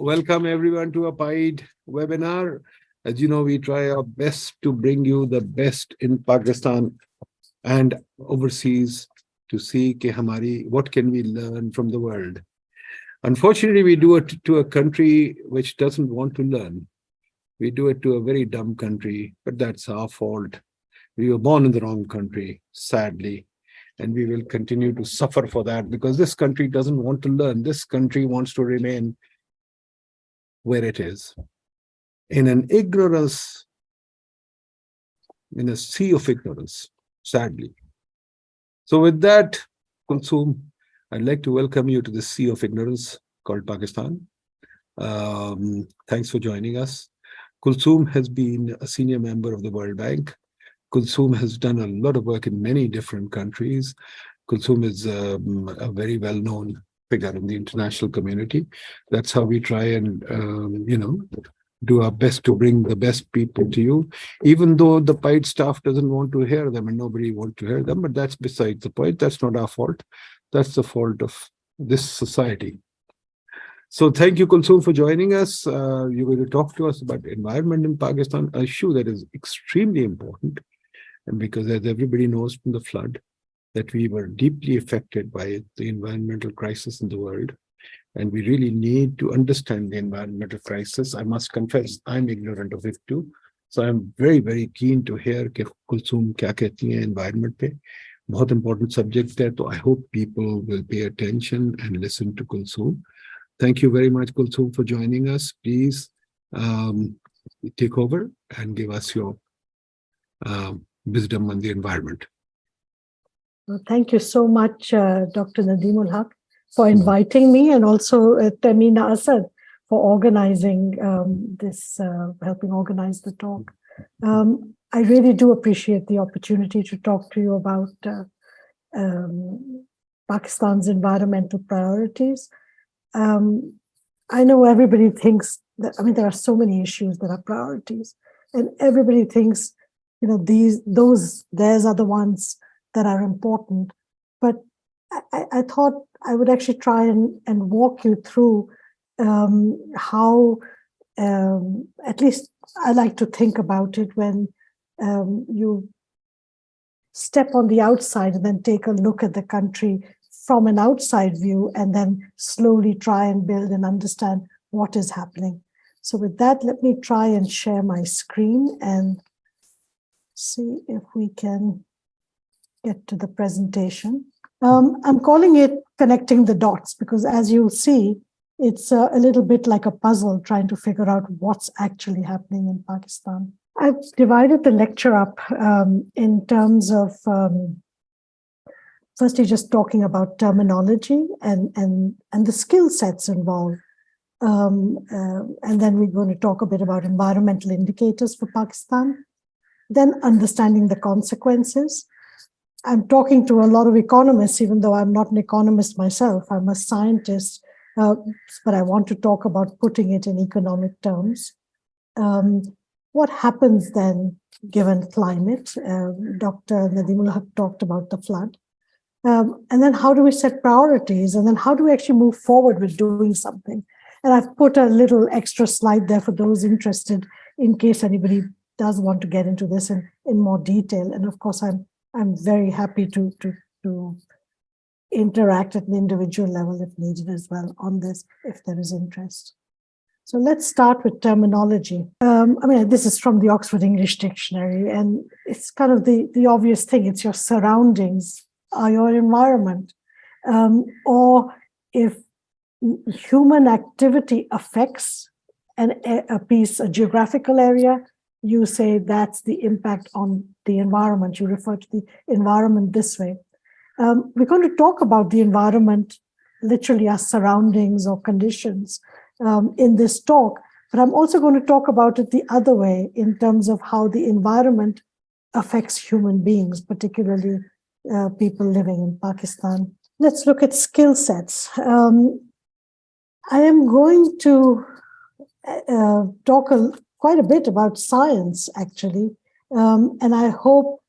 Welcome everyone to a PIDE webinar. As you know, we try our best to bring you the best in Pakistan and overseas to see what can we learn from the world. Unfortunately, we do it to a country which doesn't want to learn. We do it to a very dumb country, but that's our fault. We were born in the wrong country, sadly, and we will continue to suffer for that because this country doesn't want to learn. This country wants to remain where it is, in an ignorance, in a sea of ignorance, sadly. So with that, Kulsum, I'd like to welcome you to the sea of ignorance called Pakistan. Thanks for joining us. Kulsum has been a senior member of the World Bank. Kulsum has done a lot of work in many different countries. Kulsum is a very well-known figure in the international community. That's how we try and, do our best to bring the best people to you, even though the PIDE staff doesn't want to hear them and nobody wants to hear them, but that's besides the point. That's not our fault. That's the fault of this society. So thank you, Kulsum, for joining us. You're going to talk to us about environment in Pakistan, an issue that is extremely important. And because as everybody knows from the flood, that we were deeply affected by the environmental crisis in the world. And we really need to understand the environmental crisis. I must confess, I'm ignorant of it too. So I'm very, very keen to hear Kulsum kya kehti hai environment pe. Bahut important subject there. So I hope people will pay attention and listen to Kulsum. Thank you very much, Kulsum, for joining us. Please take over and give us your wisdom on the environment. Well, thank you so much, Dr. Nadeemul Haq, for inviting me, and also Tamina Asad for organizing helping organize the talk. I really do appreciate the opportunity to talk to you about Pakistan's environmental priorities. I know everybody thinks that, there are so many issues that are priorities, and everybody thinks, theirs are the ones that are important. But I thought I would actually try and walk you through how, at least I like to think about it when you step on the outside and then take a look at the country from an outside view and then slowly try and build and understand what is happening. So with that, let me try and share my screen and see if we can get to the presentation. I'm calling it Connecting the Dots because, as you'll see, it's a little bit like a puzzle trying to figure out what's actually happening in Pakistan. I've divided the lecture up in terms of firstly just talking about terminology and the skill sets involved. And then we're going to talk a bit about environmental indicators for Pakistan, then understanding the consequences. I'm talking to a lot of economists, even though I'm not an economist myself. I'm a scientist, but I want to talk about putting it in economic terms. What happens then, given climate? Dr. Nadeemul Haq talked about the flood. And then how do we set priorities? And then how do we actually move forward with doing something? And I've put a little extra slide there for those interested in case anybody does want to get into this in more detail. And of course, I'm very happy to interact at an individual level if needed as well on this, if there is interest. So let's start with terminology. This is from the Oxford English Dictionary, and it's kind of the obvious thing. It's your surroundings, your environment, or if human activity affects a geographical area, you say that's the impact on the environment. You refer to the environment this way. We're going to talk about the environment, literally as surroundings or conditions in this talk, but I'm also going to talk about it the other way in terms of how the environment affects human beings, particularly people living in Pakistan. Let's look at skill sets. I am going to talk quite a bit about science, actually, and I hope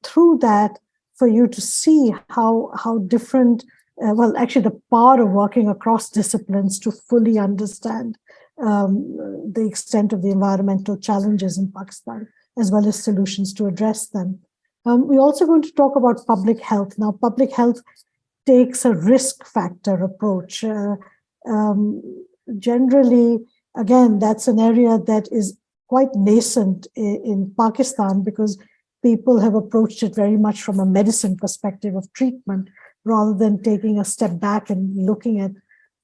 through that for you to see how different well, actually the power of working across disciplines to fully understand the extent of the environmental challenges in Pakistan, as well as solutions to address them. We're also going to talk about public health. Now, public health takes a risk factor approach. Generally, again, that's an area that is quite nascent in Pakistan because people have approached it very much from a medicine perspective of treatment rather than taking a step back and looking at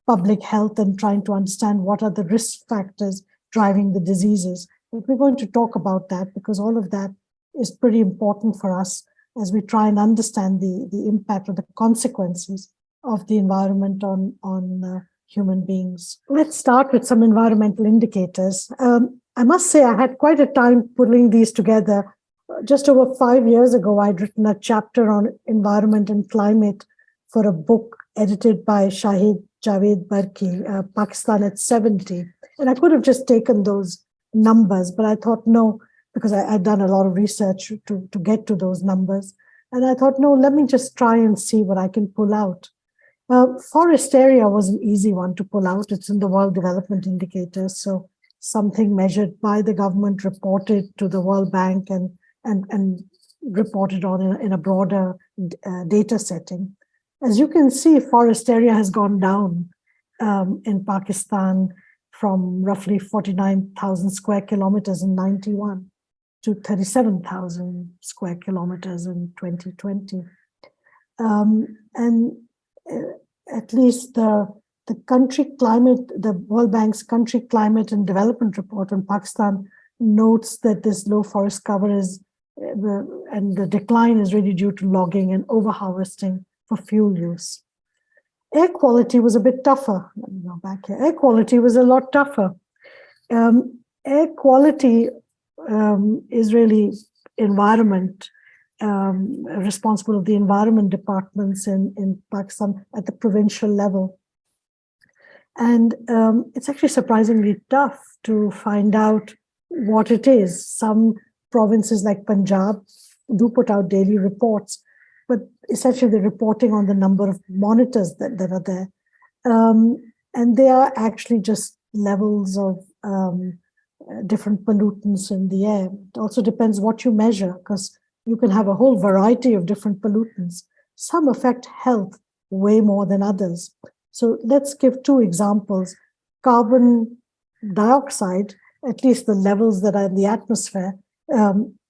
public health and trying to understand what are the risk factors driving the diseases. But we're going to talk about that because all of that is pretty important for us as we try and understand the impact or the consequences of the environment on human beings. Let's start with some environmental indicators. I must say I had quite a time pulling these together. Just over 5 years ago, I'd written a chapter on environment and climate for a book edited by Shahid Javed Barki, Pakistan at 70. And I could have just taken those numbers, but I thought, no, because I'd done a lot of research to get to those numbers. And I thought, no, let me just try and see what I can pull out. Forest area was an easy one to pull out. It's in the World Development Indicators. So something measured by the government, reported to the World Bank and reported on in a broader data setting. As you can see, forest area has gone down in Pakistan from roughly 49,000 square kilometers in 91 to 37,000 square kilometers in 2020. At least the country climate, the World Bank's country climate and development report on Pakistan notes that this low forest cover is, and the decline is really due to logging and overharvesting for fuel use. Air quality was a bit tougher. Let me go back here. Air quality was a lot tougher. Air quality is really environment, responsible of the environment departments in Pakistan at the provincial level. And it's actually surprisingly tough to find out what it is. Some provinces like Punjab do put out daily reports, but essentially they're reporting on the number of monitors that are there. And they are actually just levels of different pollutants in the air. It also depends what you measure, because you can have a whole variety of different pollutants. Some affect health way more than others. So let's give two examples. Carbon dioxide, at least the levels that are in the atmosphere,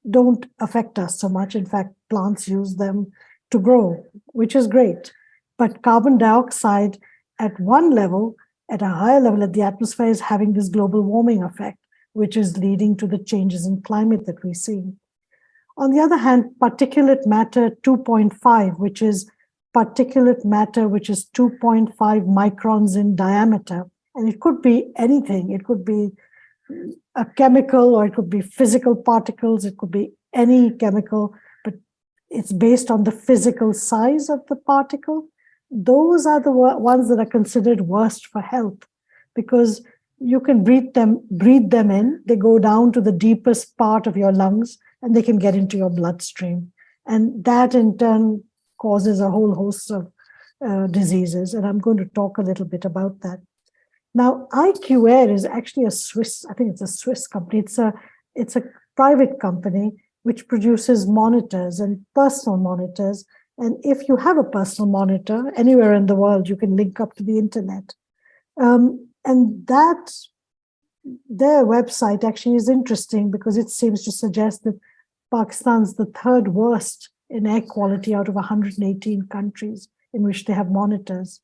don't affect us so much. In fact, plants use them to grow, which is great. But carbon dioxide at one level, at a higher level at the atmosphere, is having this global warming effect, which is leading to the changes in climate that we see. On the other hand, particulate matter 2.5, which is particulate matter which is 2.5 microns in diameter, and it could be anything. It could be a chemical, or it could be physical particles. It could be any chemical, but it's based on the physical size of the particle. Those are the ones that are considered worst for health, because you can breathe them in. They go down to the deepest part of your lungs, and they can get into your bloodstream. And that in turn causes a whole host of diseases. And I'm going to talk a little bit about that. Now, IQ Air is actually a Swiss, I think it's a Swiss company. It's a private company which produces monitors and personal monitors. And if you have a personal monitor anywhere in the world, you can link up to the internet. And that, their website actually is interesting because it seems to suggest that Pakistan's the third worst in air quality out of 118 countries in which they have monitors.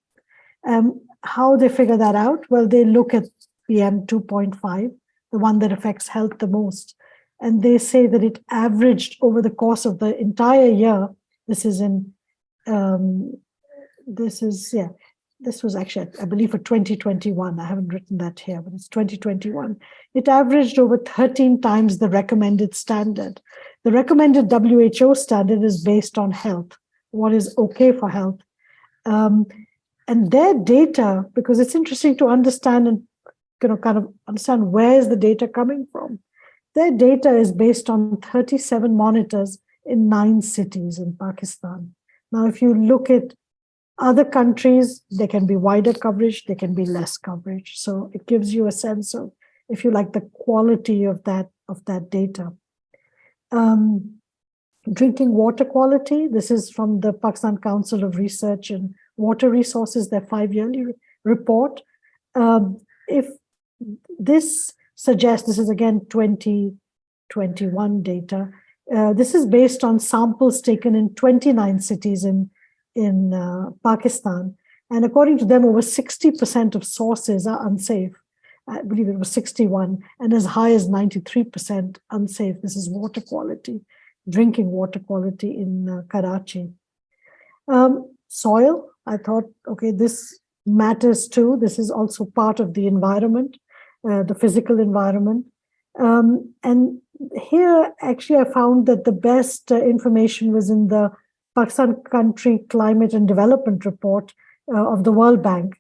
How they figure that out? Well, they look at PM 2.5, the one that affects health the most. And they say that it averaged over the course of the entire year. This was actually, I believe, for 2021. I haven't written that here, but it's 2021. It averaged over 13 times the recommended standard. The recommended WHO standard is based on health, what is okay for health. And their data, because it's interesting to understand and kind of understand where is the data coming from. Their data is based on 37 monitors in 9 cities in Pakistan. Now, if you look at Other countries, there can be wider coverage, there can be less coverage. So it gives you a sense of, if you like, the quality of that data. Drinking water quality, this is from the Pakistan Council of Research and Water Resources, their 5-yearly report. If this suggests, this is again 2021 data, this is based on samples taken in 29 cities in Pakistan. And according to them, over 60% of sources are unsafe. I believe it was 61, and as high as 93% unsafe. This is water quality, drinking water quality in Karachi. Soil, I thought, okay, this matters too. This is also part of the environment, the physical environment. And here, actually, I found that the best information was in the Pakistan Country Climate and Development Report of the World Bank.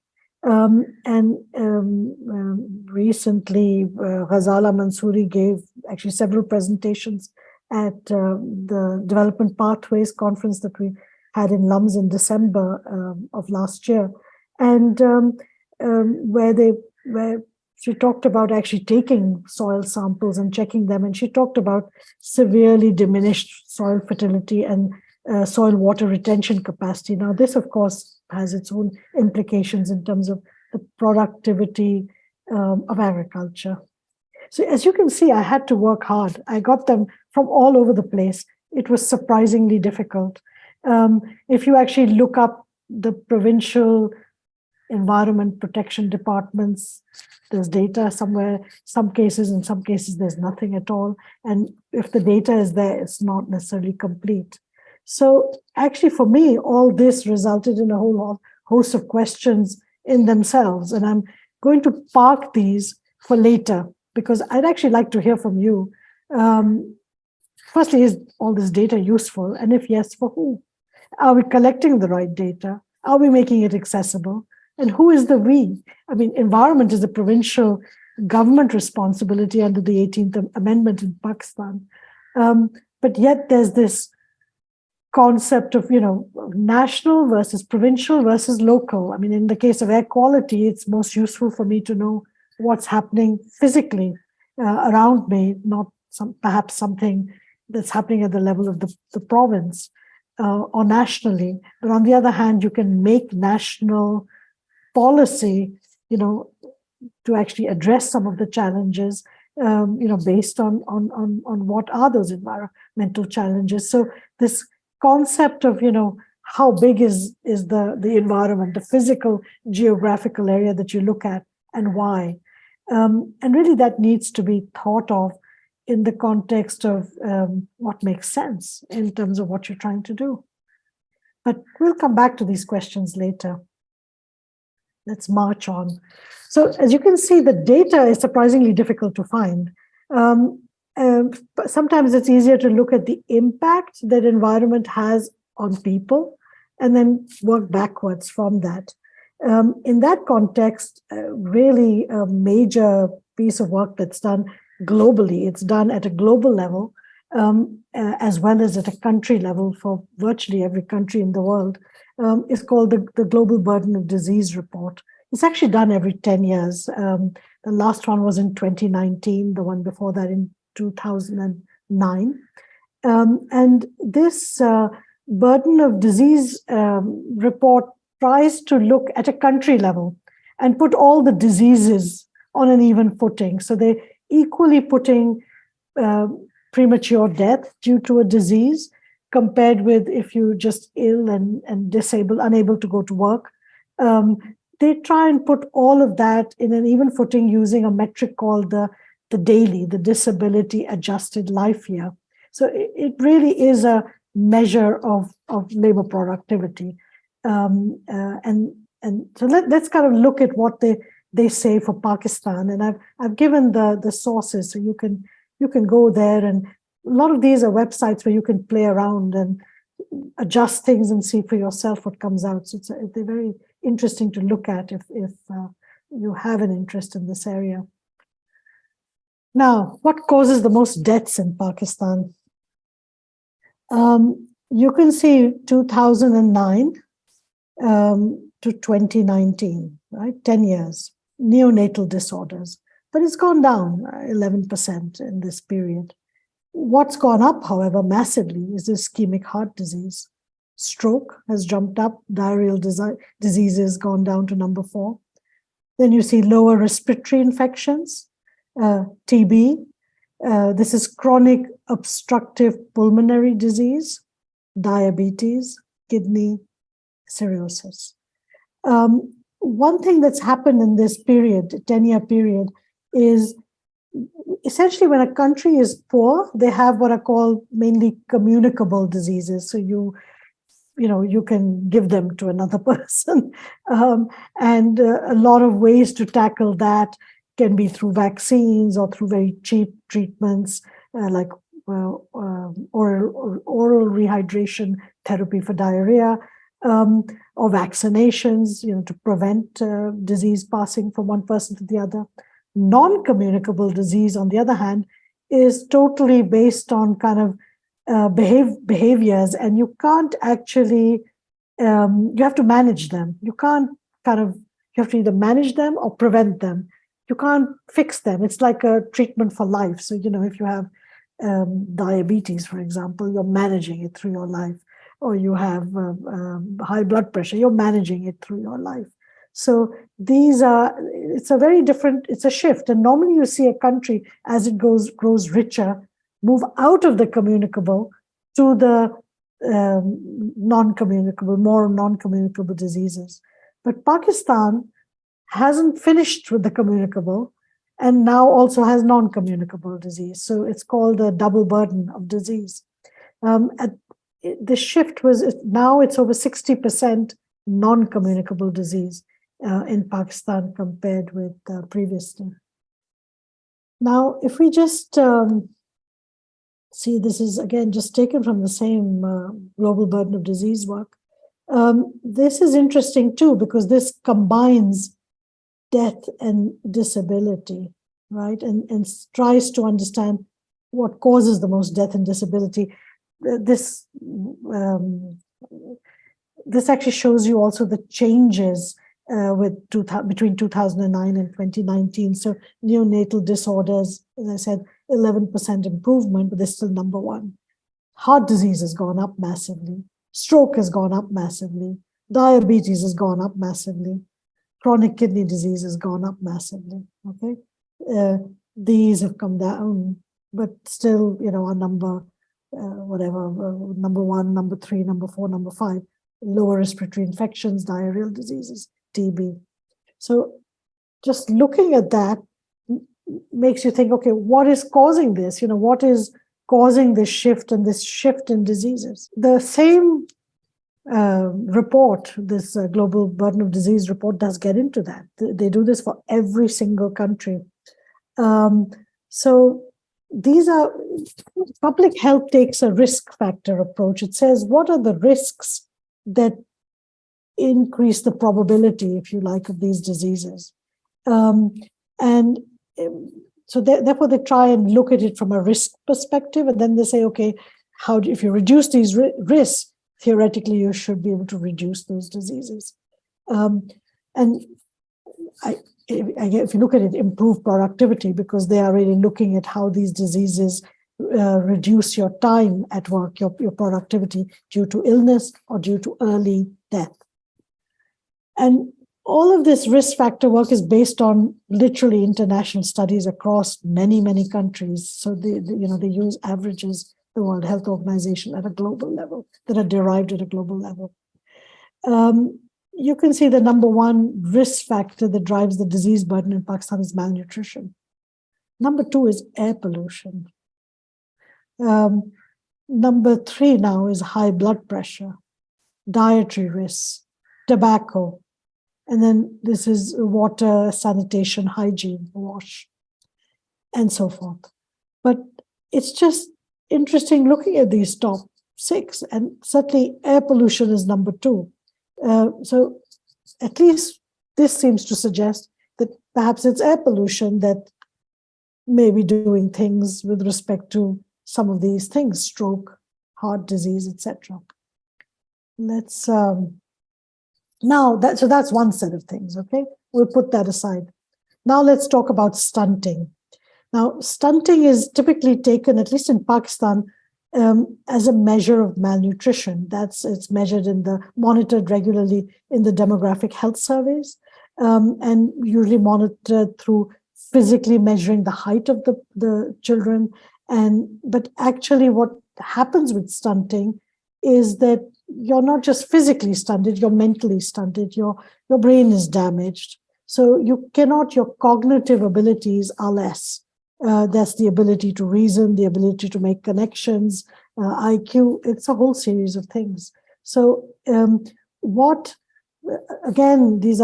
Recently, Ghazala Mansouri gave actually several presentations at the Development Pathways conference that we had in Lums in December of last year, and where she talked about actually taking soil samples and checking them, and she talked about severely diminished soil fertility and soil water retention capacity. Now, this, of course, has its own implications in terms of the productivity of agriculture. So as you can see, I had to work hard. I got them from all over the place. It was surprisingly difficult. If you actually look up the provincial environment protection departments, there's data somewhere, some cases, in some cases, there's nothing at all. And if the data is there, it's not necessarily complete. So actually, for me, all this resulted in a whole host of questions in themselves. And I'm going to park these for later, because I'd actually like to hear from you. Firstly, is all this data useful? And if yes, for who? Are we collecting the right data? Are we making it accessible? And who is the we? I mean, environment is a provincial government responsibility under the 18th Amendment in Pakistan. But yet there's this concept of, national versus provincial versus local. I mean, in the case of air quality, it's most useful for me to know what's happening physically around me, not perhaps something that's happening at the level of the province or nationally. But on the other hand, you can make national policy, to actually address some of the challenges, based on what are those environmental challenges. So this concept of, how big is the environment, the physical geographical area that you look at, and why. And really that needs to be thought of in the context of what makes sense in terms of what you're trying to do. But we'll come back to these questions later. Let's march on. So as you can see, the data is surprisingly difficult to find. Sometimes it's easier to look at the impact that environment has on people and then work backwards from that. In that context, really a major piece of work that's done globally, it's done at a global level, as well as at a country level for virtually every country in the world, is called the Global Burden of Disease Report. It's actually done every 10 years. The last one was in 2019, the one before that in 2009. And this burden of disease report tries to look at a country level and put all the diseases on an even footing. So they're equally putting premature death due to a disease compared with if you're just ill and disabled, unable to go to work. They try and put all of that in an even footing using a metric called the DALY, the Disability Adjusted Life Year. So it really is a measure of labor productivity. And so let's kind of look at what they say for Pakistan. And I've given the sources, so you can go there, and a lot of these are websites where you can play around and adjust things and see for yourself what comes out. So they're very interesting to look at if you have an interest in this area. Now, what causes the most deaths in Pakistan? You can see 2009, to 2019, right? 10 years. Neonatal disorders. But it's gone down 11% in this period. What's gone up, however, massively is ischemic heart disease. Stroke has jumped up, diarrheal diseases gone down to number 4. Then you see lower respiratory infections, TB. This is chronic obstructive pulmonary disease, diabetes, kidney cirrhosis. One thing that's happened in this period, 10-year period, is essentially when a country is poor, they have what are called mainly communicable diseases. So you can give them to another person. And a lot of ways to tackle that can be through vaccines or through very cheap treatments like oral rehydration therapy for diarrhea, or vaccinations, to prevent disease passing from one person to the other. Non-communicable disease, on the other hand, is totally based on kind of behaviors, and you can't actually, you have to manage them. You can't you have to either manage them or prevent them. You can't fix them. It's like a treatment for life. So, if you have diabetes, for example, you're managing it through your life. Or you have high blood pressure, you're managing it through your life. So it's a shift. And normally you see a country, as it grows richer, move out of the communicable to the more non-communicable diseases. But Pakistan hasn't finished with the communicable and now also has non-communicable disease. So it's called a double burden of disease. The shift was, now it's over 60% non-communicable disease in Pakistan compared with previously. Now, if we just see, this is again just taken from the same global burden of disease work. This is interesting too, because this combines death and disability, right? And tries to understand what causes the most death and disability. This actually shows you also the changes between 2009 and 2019. So neonatal disorders, as I said, 11% improvement, but they're still number 1. Heart disease has gone up massively. Stroke has gone up massively. Diabetes has gone up massively. Chronic kidney disease has gone up massively. Okay, these have come down, but still, our number. Number 1, number 3, number 4, number 5, lower respiratory infections, diarrheal diseases, TB. So just looking at that makes you think, okay, what is causing this? What is causing this shift and this shift in diseases? The same report, this Global Burden of Disease report, does get into that. They do this for every single country. So these are, public health takes a risk factor approach. It says, what are the risks that increase the probability, if you like, of these diseases? And so therefore they try and look at it from a risk perspective, and then they say, okay, if you reduce these risks, theoretically you should be able to reduce those diseases. If you look at it, improve productivity, because they are really looking at how these diseases reduce your time at work, your productivity, due to illness or due to early death. And all of this risk factor work is based on literally international studies across many, many countries. So they use averages, the World Health Organization, at a global level, that are derived at a global level. You can see the number 1 risk factor that drives the disease burden in Pakistan is malnutrition. Number 2 is air pollution. Number 3 now is high blood pressure, dietary risks, tobacco, and then this is water, sanitation, hygiene, wash, and so forth. But it's just interesting looking at these top 6, and certainly air pollution is number 2. So at least this seems to suggest that perhaps it's air pollution that may be doing things with respect to some of these things, stroke, heart disease, etc. Let's Now, that's one set of things, okay? We'll put that aside. Now let's talk about stunting. Now, stunting is typically taken, at least in Pakistan, as a measure of malnutrition. It's measured monitored regularly in the demographic health surveys, and usually monitored through physically measuring the height of the children. But actually, what happens with stunting is that you're not just physically stunted, you're mentally stunted, your brain is damaged. So your cognitive abilities are less. That's the ability to reason, the ability to make connections, IQ. It's a whole series of things. So again, this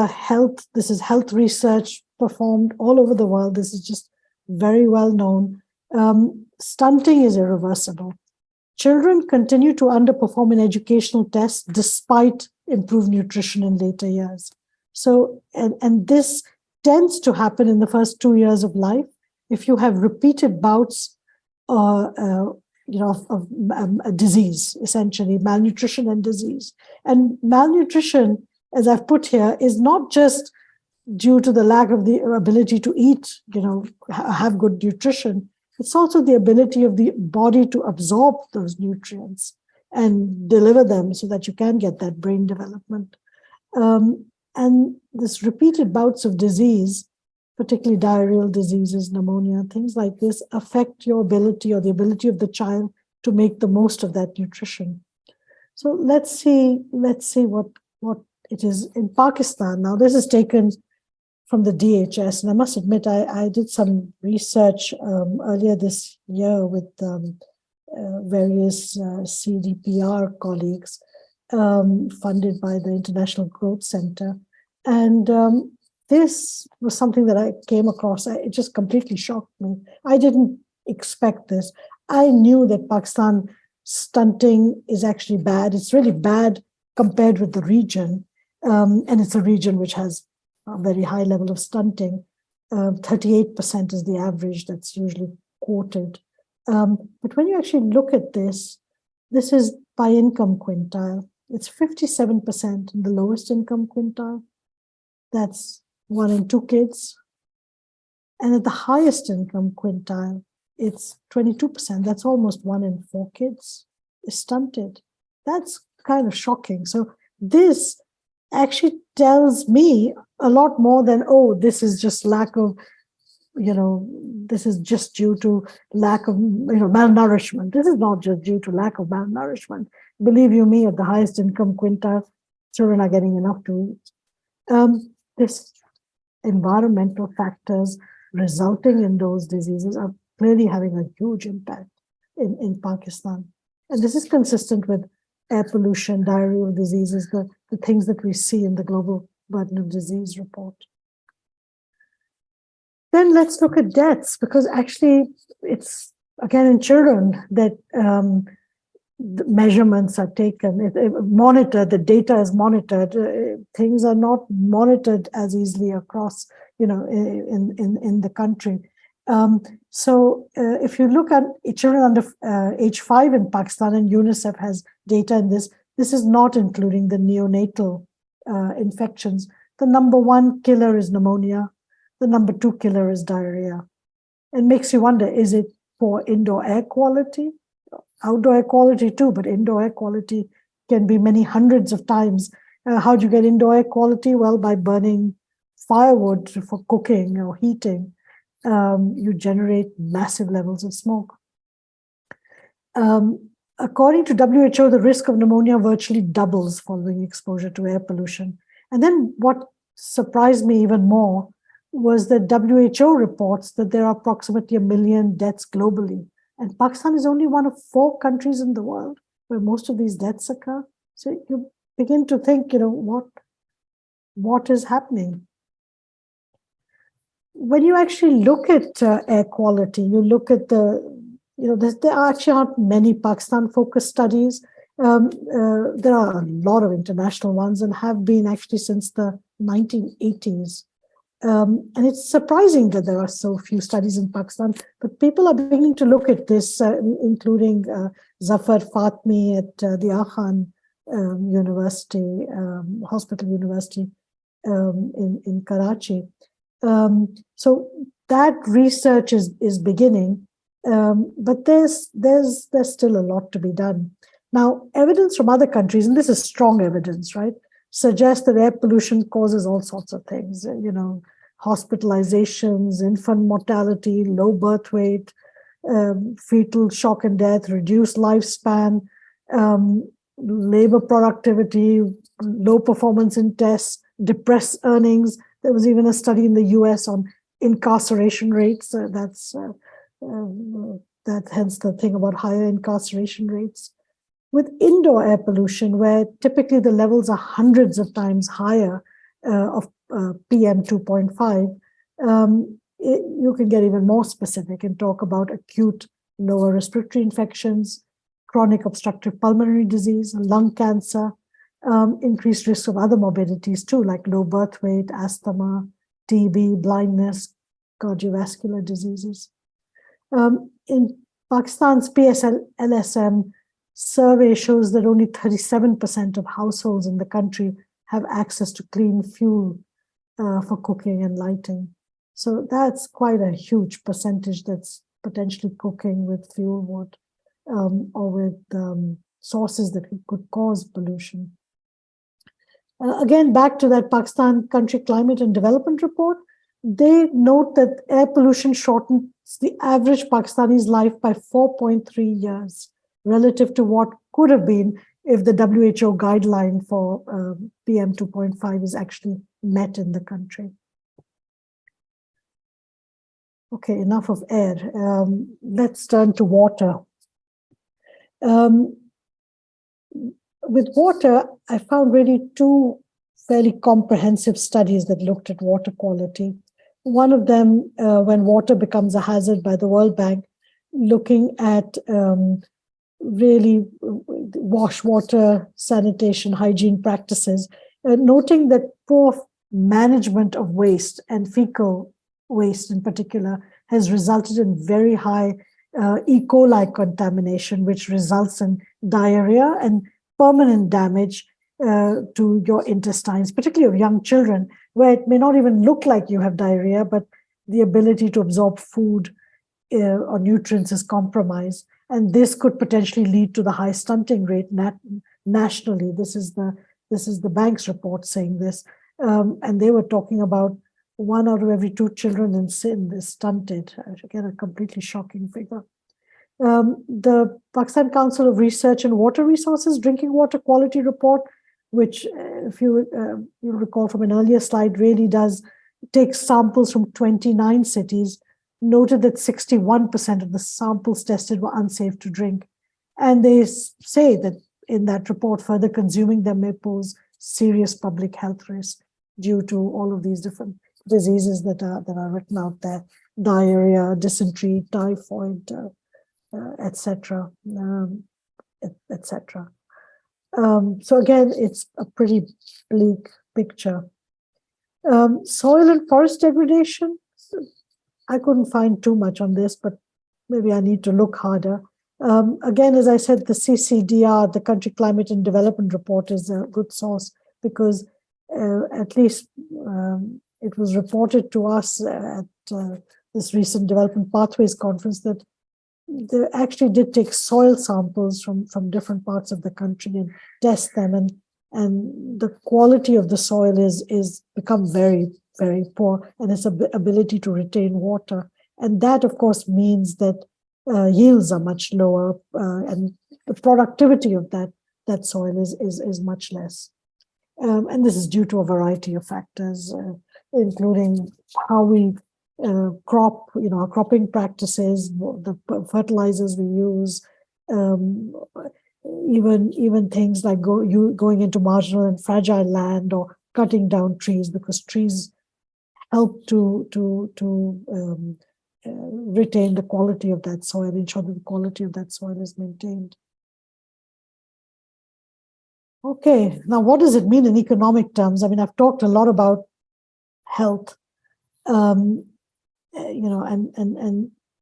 is health research performed all over the world. This is just very well known. Stunting is irreversible. Children continue to underperform in educational tests despite improved nutrition in later years. So, and this tends to happen in the first 2 years of life. If you have repeated bouts of a disease, essentially malnutrition and disease. And malnutrition, as I've put here, is not just due to the lack of the ability to eat, have good nutrition. It's also the ability of the body to absorb those nutrients and deliver them so that you can get that brain development. And this repeated bouts of disease, particularly diarrheal diseases, pneumonia, things like this, affect your ability or the ability of the child to make the most of that nutrition. So let's see what it is in Pakistan. Now, this is taken from the DHS, and I must admit, I did some research earlier this year with various CDPR colleagues funded by the International Growth Center. And this was something that I came across. It just completely shocked me. I didn't expect this. I knew that Pakistan stunting is actually bad. It's really bad compared with the region. And it's a region which has a very high level of stunting. 38% is the average that's usually quoted. But when you actually look at this is by income quintile. It's 57% in the lowest income quintile. That's 1 in 2 kids. And at the highest income quintile, it's 22%. That's almost 1 in 4 kids is stunted. That's kind of shocking. So this actually tells me a lot more than, this is just lack of, this is just due to lack of, malnourishment. This is not just due to lack of malnourishment. Believe you me, at the highest income quintile, children are getting enough to eat. This environmental factors resulting in those diseases are clearly having a huge impact in Pakistan. And this is consistent with air pollution, diarrheal diseases, the things that we see in the Global Burden of Disease report. Then let's look at deaths, because actually it's, again, in children that the measurements are taken, monitored, the data is monitored. Things are not monitored as easily across, in the country. So if you look at children under age 5 in Pakistan, and UNICEF has data in this is not including the neonatal infections. The number 1 killer is pneumonia. The number 2 killer is diarrhea. It makes you wonder, is it poor indoor air quality? Outdoor air quality too, but indoor air quality can be many hundreds of times. How do you get indoor air quality? Well, by burning firewood for cooking or heating. You generate massive levels of smoke. According to WHO, the risk of pneumonia virtually doubles following exposure to air pollution. And then what surprised me even more was that WHO reports that there are approximately 1 million deaths globally. And Pakistan is only one of 4 countries in the world where most of these deaths occur. So you begin to think, what is happening? When you actually look at air quality, you look at there are actually not many Pakistan-focused studies. There are a lot of international ones and have been actually since the 1980s. And it's surprising that there are so few studies in Pakistan, but people are beginning to look at this, including Zafar Fatmi at the Akhan University, Hospital University in Karachi. So that research is beginning, but there's still a lot to be done. Now, evidence from other countries, and this is strong evidence, right, suggests that air pollution causes all sorts of things, hospitalizations, infant mortality, low birth weight, fetal shock and death, reduced lifespan, labor productivity, low performance in tests, depressed earnings. There was even a study in the US on incarceration rates. That's hence the thing about higher incarceration rates. With indoor air pollution, where typically the levels are hundreds of times higher of PM 2.5, you can get even more specific and talk about acute lower respiratory infections, chronic obstructive pulmonary disease, lung cancer, increased risk of other morbidities too, like low birth weight, asthma, TB, blindness, cardiovascular diseases. In Pakistan's PSL-LSM survey shows that only 37% of households in the country have access to clean fuel for cooking and lighting. So that's quite a huge percentage that's potentially cooking with fuel wood or with sources that could cause pollution. Again, back to that Pakistan Country Climate and Development Report, they note that air pollution shortens the average Pakistani's life by 4.3 years relative to what could have been if the WHO guideline for PM 2.5 is actually met in the country. Okay, enough of air. Let's turn to water. With water, I found really two fairly comprehensive studies that looked at water quality. One of them, When Water Becomes a Hazard by the World Bank, looking at really wash water, sanitation, hygiene practices, noting that poor management of waste and fecal waste in particular has resulted in very high E. coli contamination, which results in diarrhea and permanent damage to your intestines, particularly of young children, where it may not even look like you have diarrhea, but the ability to absorb food or nutrients is compromised. And this could potentially lead to the high stunting rate nationally. This is the bank's report saying this. And they were talking about 1 out of every 2 children in Sindh is stunted. Again, a completely shocking figure. The Pakistan Council of Research and Water Resources Drinking Water Quality Report, which, if you recall from an earlier slide, really does take samples from 29 cities, noted that 61% of the samples tested were unsafe to drink. And they say that in that report, further consuming them may pose serious public health risk due to all of these different diseases that are written out there: diarrhea, dysentery, typhoid, etc., etc. So again, it's a pretty bleak picture. Soil and forest degradation. I couldn't find too much on this, but maybe I need to look harder. Again, as I said, the CCDR, the Country Climate and Development Report, is a good source because at least it was reported to us at this recent Development Pathways Conference that they actually did take soil samples from different parts of the country and test them, and the quality of the soil is become very, very poor, and its ability to retain water. And that, of course, means that yields are much lower, and the productivity of that soil is much less. And this is due to a variety of factors, including how we crop, our cropping practices, the fertilizers we use, even things like going into marginal and fragile land or cutting down trees, because trees help to retain the quality of that soil, ensure that the quality of that soil is maintained. Okay, now what does it mean in economic terms? I mean, I've talked a lot about health, and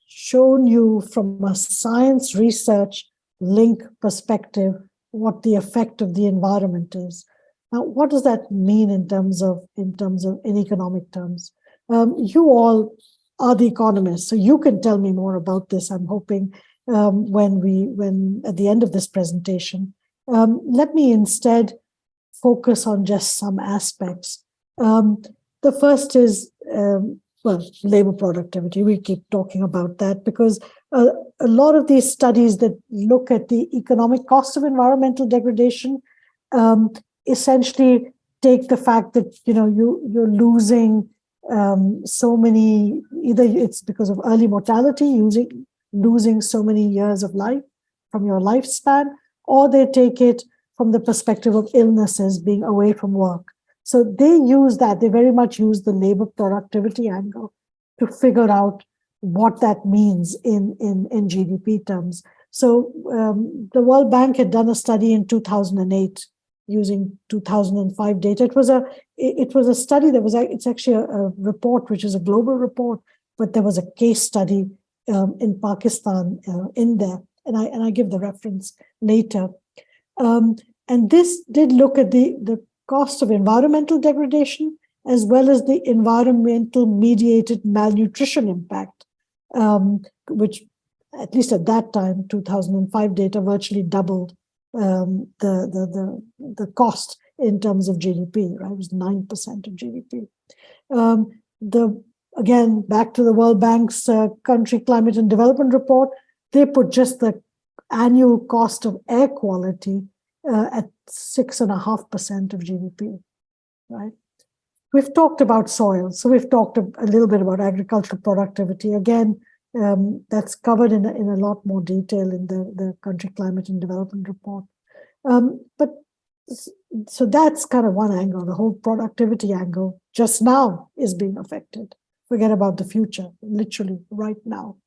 shown you from a science research link perspective what the effect of the environment is. Now, what does that mean in terms of in economic terms? You all are the economists, so you can tell me more about this. I'm hoping when at the end of this presentation. Let me instead focus on just some aspects. The first is labor productivity. We keep talking about that because a lot of these studies that look at the economic cost of environmental degradation essentially take the fact that you're losing so many, either it's because of early mortality, losing so many years of life from your lifespan, or they take it from the perspective of illnesses, being away from work. So they use that, they very much use the labor productivity angle to figure out what that means in GDP terms. So the World Bank had done a study in 2008 using 2005 data. It was a study that was, it's actually a report, which is a global report, but there was a case study in Pakistan in there. And I give the reference later. And this did look at the cost of environmental degradation as well as the environmental mediated malnutrition impact, which at least at that time, 2005 data virtually doubled the cost in terms of GDP, right? It was 9% of GDP. Again, back to the World Bank's Country Climate and Development Report, they put just the annual cost of air quality at 6.5% of GDP, right? We've talked about soil, so we've talked a little bit about agricultural productivity. Again, that's covered in a lot more detail in the Country Climate and Development Report. So that's kind of one angle. The whole productivity angle just now is being affected. Forget about the future, literally right now.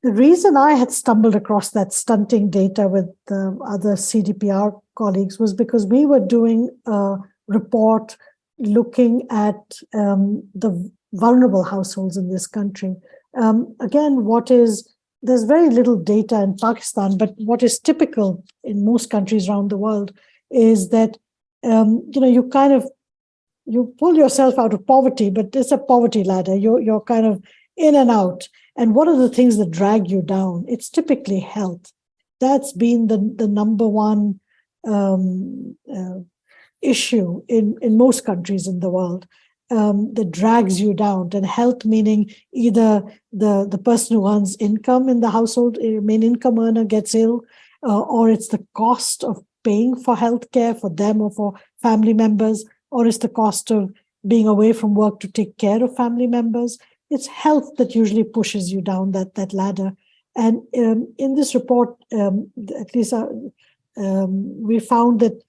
The reason I had stumbled across that stunting data with other CDPR colleagues was because we were doing a report looking at the vulnerable households in this country. Again, there's very little data in Pakistan, but what is typical in most countries around the world is that you pull yourself out of poverty, but it's a poverty ladder. You're kind of in and out. And what are the things that drag you down? It's typically health. That's been the number one issue in most countries in the world that drags you down. And health meaning either the person who earns income in the household, main income earner, gets ill, or it's the cost of paying for healthcare for them or for family members, or it's the cost of being away from work to take care of family members. It's health that usually pushes you down that ladder. And in this report, at least we found that,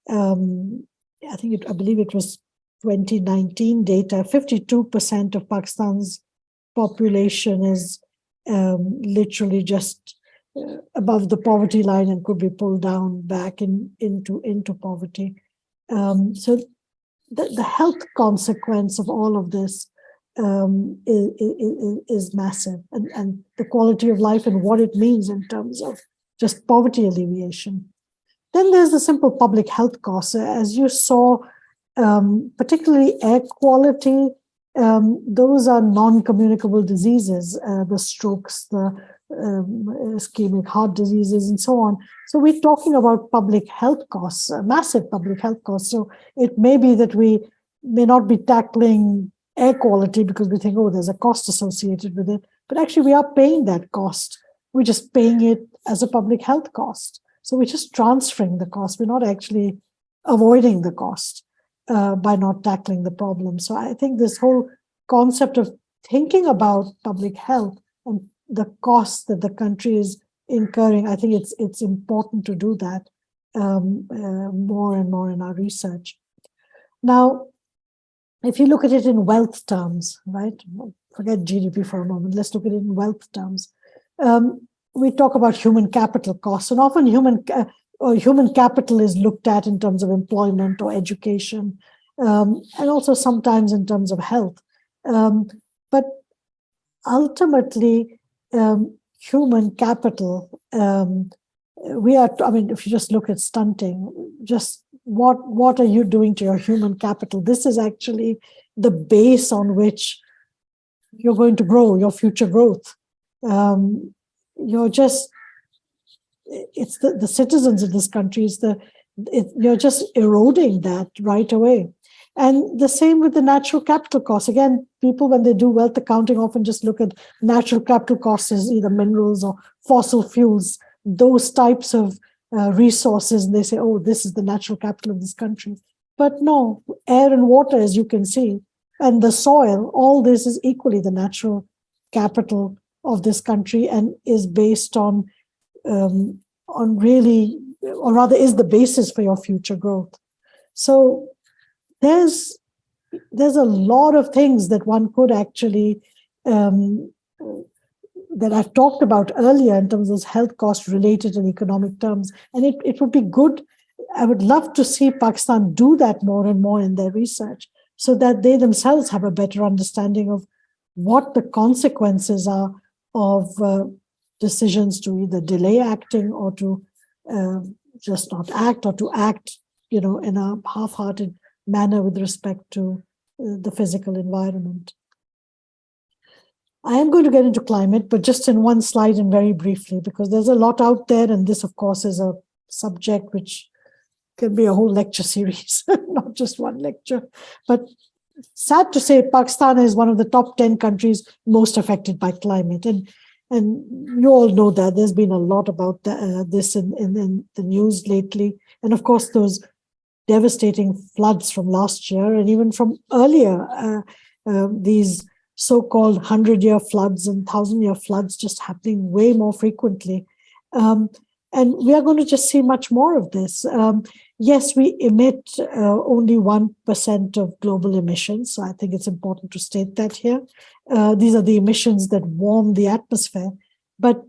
I believe it was 2019 data, 52% of Pakistan's population is literally just above the poverty line and could be pulled down back into poverty. So the health consequence of all of this is massive, and the quality of life and what it means in terms of just poverty alleviation. Then there's the simple public health costs. As you saw, particularly air quality, those are non-communicable diseases, the strokes, the ischemic heart diseases, and so on. So we're talking about public health costs, massive public health costs. So it may be that we may not be tackling air quality because we think, oh, there's a cost associated with it. But actually, we are paying that cost. We're just paying it as a public health cost. So we're just transferring the cost. We're not actually avoiding the cost by not tackling the problem. So I think this whole concept of thinking about public health and the costs that the country is incurring, I think it's important to do that more and more in our research. Now, if you look at it in wealth terms, right? Forget GDP for a moment. Let's look at it in wealth terms. We talk about human capital costs, and often human capital is looked at in terms of employment or education, and also sometimes in terms of health. But ultimately, human capital, we are, I mean, if you just look at stunting, just what are you doing to your human capital? This is actually the base on which you're going to grow, your future growth. You're just, it's the citizens of this country, you're just eroding that right away. And the same with the natural capital costs. Again, people, when they do wealth accounting, often just look at natural capital costs as either minerals or fossil fuels, those types of resources, and they say, oh, this is the natural capital of this country. But no, air and water, as you can see, and the soil, all this is equally the natural capital of this country and is based on really, or rather is the basis for your future growth. So there's a lot of things that one could actually, that I've talked about earlier in terms of those health costs related in economic terms. And it would be good, I would love to see Pakistan do that more and more in their research so that they themselves have a better understanding of what the consequences are of decisions to either delay acting or to just not act, or to act, in a half-hearted manner with respect to the physical environment. I am going to get into climate, but just in one slide and very briefly, because there's a lot out there, and this, of course, is a subject which can be a whole lecture series, not just one lecture. But sad to say, Pakistan is one of the top 10 countries most affected by climate. And you all know that there's been a lot about this in the news lately. And of course, those devastating floods from last year and even from earlier, these so-called 100-year floods and 1,000-year floods just happening way more frequently. And we are going to just see much more of this. Yes, we emit only 1% of global emissions. So I think it's important to state that here. These are the emissions that warm the atmosphere. But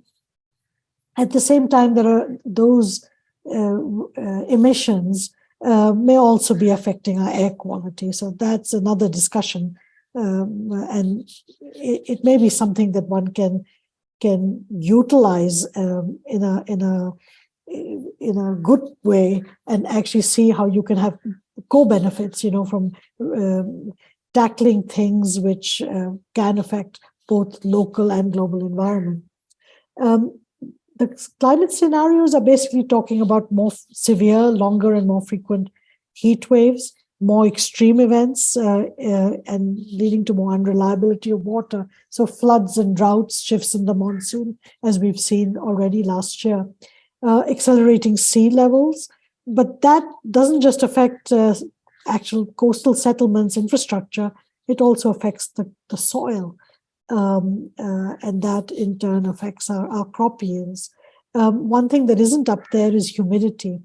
at the same time, there are those emissions may also be affecting our air quality. So that's another discussion. And it may be something that one can utilize in a good way, and actually see how you can have co-benefits, from tackling things which can affect both local and global environment. The climate scenarios are basically talking about more severe, longer, and more frequent heat waves, more extreme events, and leading to more unreliability of water. So floods and droughts, shifts in the monsoon, as we've seen already last year. Accelerating sea levels, but that doesn't just affect actual coastal settlements infrastructure, it also affects the soil, and that in turn affects our crop yields. One thing that isn't up there is humidity.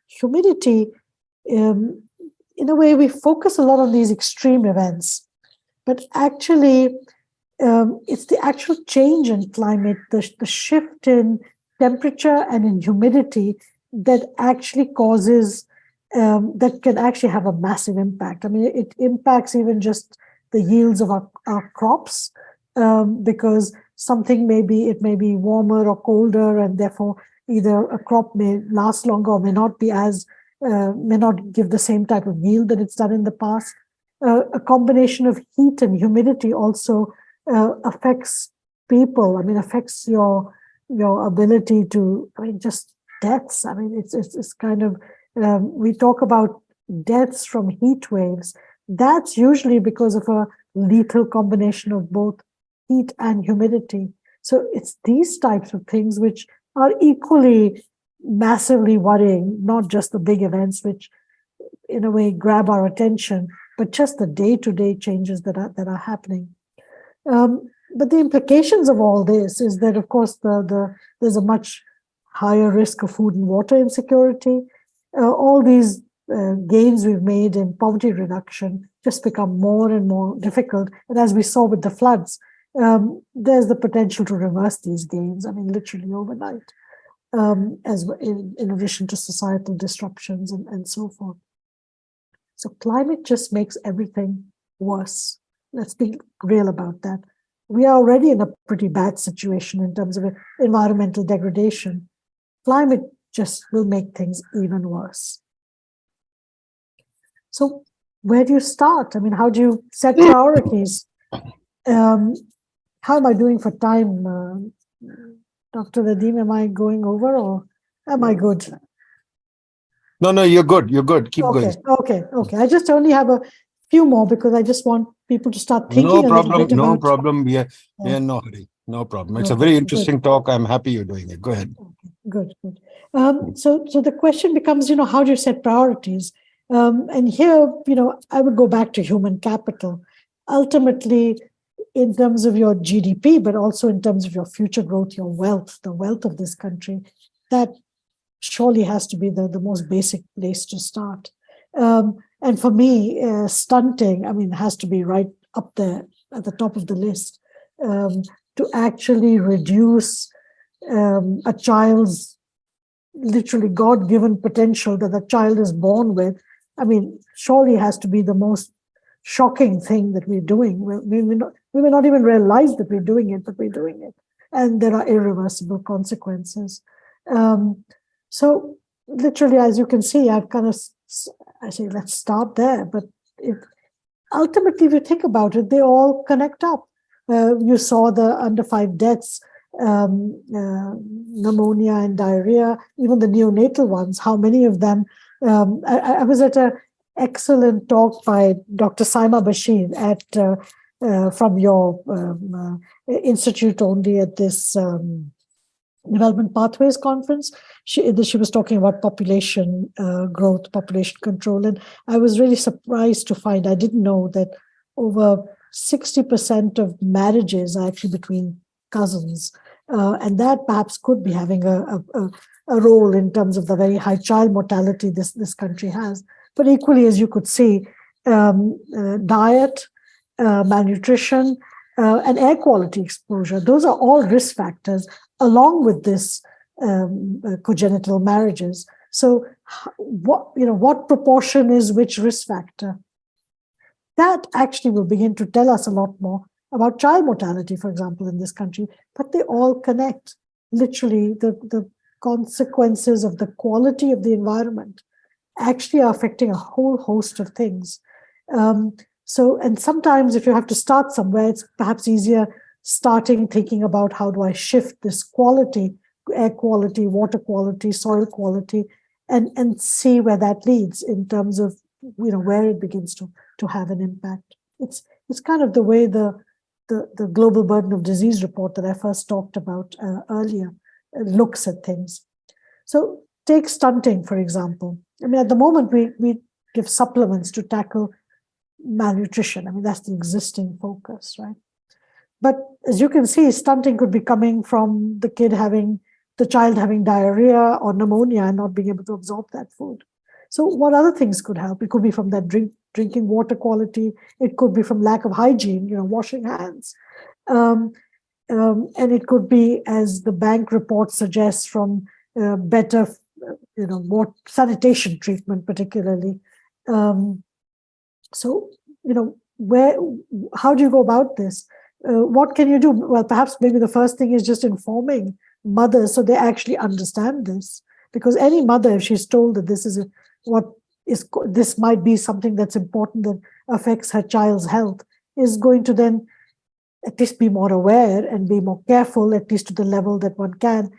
Humidity, in a way, we focus a lot on these extreme events, but actually it's the actual change in climate, the shift in temperature and in humidity that actually causes, that can actually have a massive impact. I mean, it impacts even just the yields of our crops, because something may be warmer or colder, and therefore either a crop may last longer or may not give the same type of yield that it's done in the past. A combination of heat and humidity also affects people. I mean, affects your ability to, just deaths. I mean, it's kind of, we talk about deaths from heat waves. That's usually because of a lethal combination of both heat and humidity. So it's these types of things which are equally massively worrying, not just the big events which in a way grab our attention, but just the day-to-day changes that are happening. But the implications of all this is that, of course, there's a much higher risk of food and water insecurity. All these gains we've made in poverty reduction just become more and more difficult. And as we saw with the floods, there's the potential to reverse these gains, I mean, literally overnight, as in addition to societal disruptions and so forth. So climate just makes everything worse. Let's be real about that. we are already in a pretty bad situation in terms of environmental degradation. Climate just will make things even worse. So where do you start? I mean, how do you set priorities? How am I doing for time? Dr. Nadeem, am I going over or am I good? No, you're good. You're good. Keep going. Okay. I just only have a few more because I just want people to start thinking a little bit No about. problem. We are in no hurry. No problem. It's a very interesting talk. I'm happy you're doing it. Go ahead. Okay, good. So the question becomes, how do you set priorities? And here, I would go back to human capital. Ultimately, in terms of your GDP, but also in terms of your future growth, your wealth, the wealth of this country, that surely has to be the most basic place to start. And for me, stunting, has to be right up there at the top of the list, to actually reduce a child's literally God-given potential that the child is born with. Surely has to be the most shocking thing that we're doing. We may not even realize that we're doing it, but we're doing it. And there are irreversible consequences. So literally, as you can see, I say, let's start there. But ultimately, if you think about it, they all connect up. You saw the under 5 deaths, pneumonia and diarrhea, even the neonatal ones, how many of them. I was at an excellent talk by Dr. Saima Bashir from your institute only at this Development Pathways Conference. She was talking about population growth, population control. And I was really surprised to find, I didn't know that over 60% of marriages are actually between cousins. And that perhaps could be having a role in terms of the very high child mortality this country has. But equally, as you could see, diet, malnutrition, and air quality exposure, those are all risk factors along with this congenital marriages. So what proportion is which risk factor? That actually will begin to tell us a lot more about child mortality, for example, in this country. But they all connect. Literally, the consequences of the quality of the environment actually are affecting a whole host of things. And sometimes if you have to start somewhere, it's perhaps easier thinking about how do I shift this quality, air quality, water quality, soil quality, and see where that leads in terms of where it begins to have an impact. It's kind of the way the Global Burden of Disease report that I first talked about earlier looks at things. So take stunting, for example. At the moment, we give supplements to tackle malnutrition. That's the existing focus, right? But as you can see, stunting could be coming from the child having diarrhea or pneumonia and not being able to absorb that food. So what other things could help? It could be from that drinking water quality. It could be from lack of hygiene, washing hands. And it could be, as the bank report suggests, from better, more sanitation treatment, particularly. So, how do you go about this? What can you do? Well, perhaps maybe the first thing is just informing mothers so they actually understand this. Because any mother, if she's told that this might be something that's important that affects her child's health, is going to then at least be more aware and be more careful, at least to the level that one can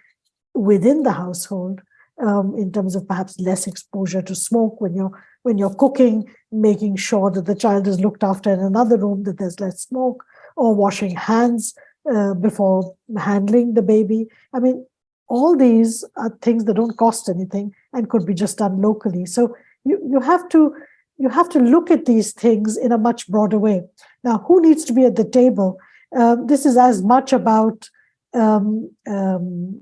within the household, in terms of perhaps less exposure to smoke when you're cooking, making sure that the child is looked after in another room, that there's less smoke, or washing hands before handling the baby. All these are things that don't cost anything and could be just done locally. So you have to look at these things in a much broader way. Now, who needs to be at the table? This is as much about the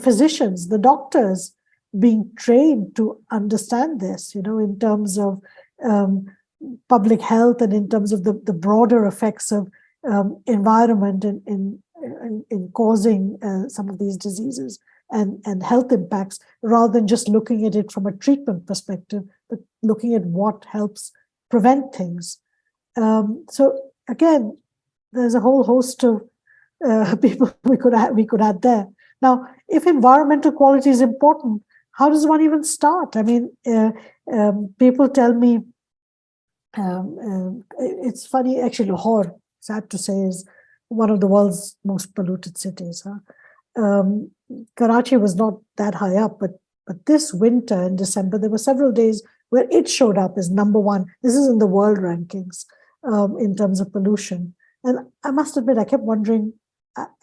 physicians, the doctors being trained to understand this, in terms of public health and in terms of the broader effects of environment in causing some of these diseases and health impacts, rather than just looking at it from a treatment perspective, but looking at what helps prevent things. So again, there's a whole host of people we could add there. Now, if environmental quality is important, how does one even start? I mean, people tell me, it's funny, actually, Lahore, sad to say, is one of the world's most polluted cities. Karachi was not that high up, but this winter in December, there were several days where it showed up as number one. This is in the world rankings in terms of pollution. And I must admit, I kept wondering,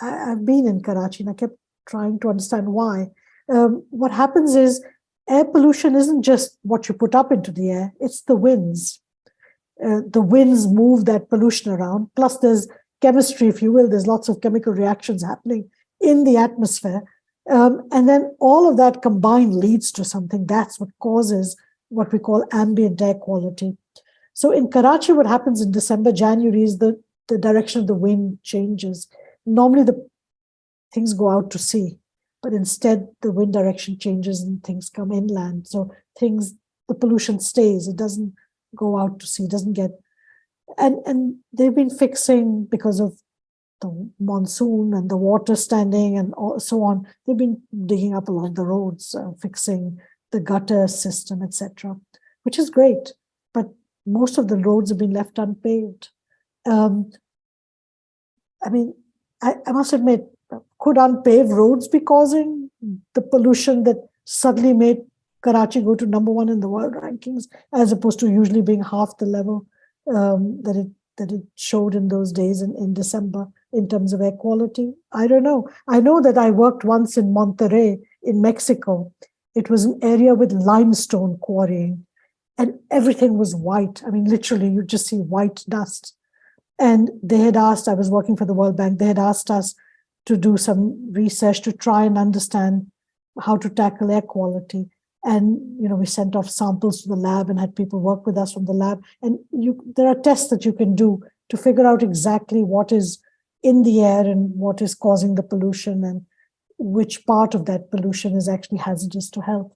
I've been in Karachi and I kept trying to understand why. What happens is air pollution isn't just what you put up into the air, it's the winds. The winds move that pollution around. Plus, there's chemistry, if you will. There's lots of chemical reactions happening in the atmosphere. And then all of that combined leads to something. That's what causes what we call ambient air quality. So in Karachi, what happens in December, January is the direction of the wind changes. Normally, the things go out to sea, but instead the wind direction changes and things come inland. So the pollution stays. It doesn't go out to sea, doesn't get, and they've been fixing because of the monsoon and the water standing and so on. They've been digging up along the roads, fixing the gutter system, etc., which is great. But most of the roads have been left unpaved. I mean, I must admit, could unpaved roads be causing the pollution that suddenly made Karachi go to number one in the world rankings, as opposed to usually being half the level that it showed in those days in December in terms of air quality? I don't know. I know that I worked once in Monterrey in Mexico. It was an area with limestone quarrying, and everything was white. I mean, literally, you just see white dust. And they had asked, I was working for the World Bank, they had asked us to do some research to try and understand how to tackle air quality. And we sent off samples to the lab and had people work with us from the lab. And there are tests that you can do to figure out exactly what is in the air and what is causing the pollution and which part of that pollution is actually hazardous to health.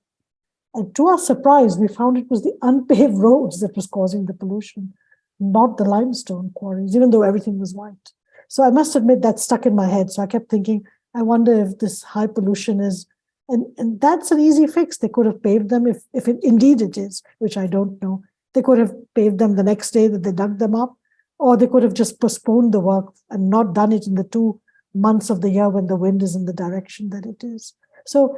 And to our surprise, we found it was the unpaved roads that was causing the pollution, not the limestone quarries, even though everything was white. So I must admit that stuck in my head. So I kept thinking, I wonder if this high pollution is, and that's an easy fix. They could have paved them if indeed it is, which I don't know. They could have paved them the next day that they dug them up, or they could have just postponed the work and not done it in the 2 months of the year when the wind is in the direction that it is. So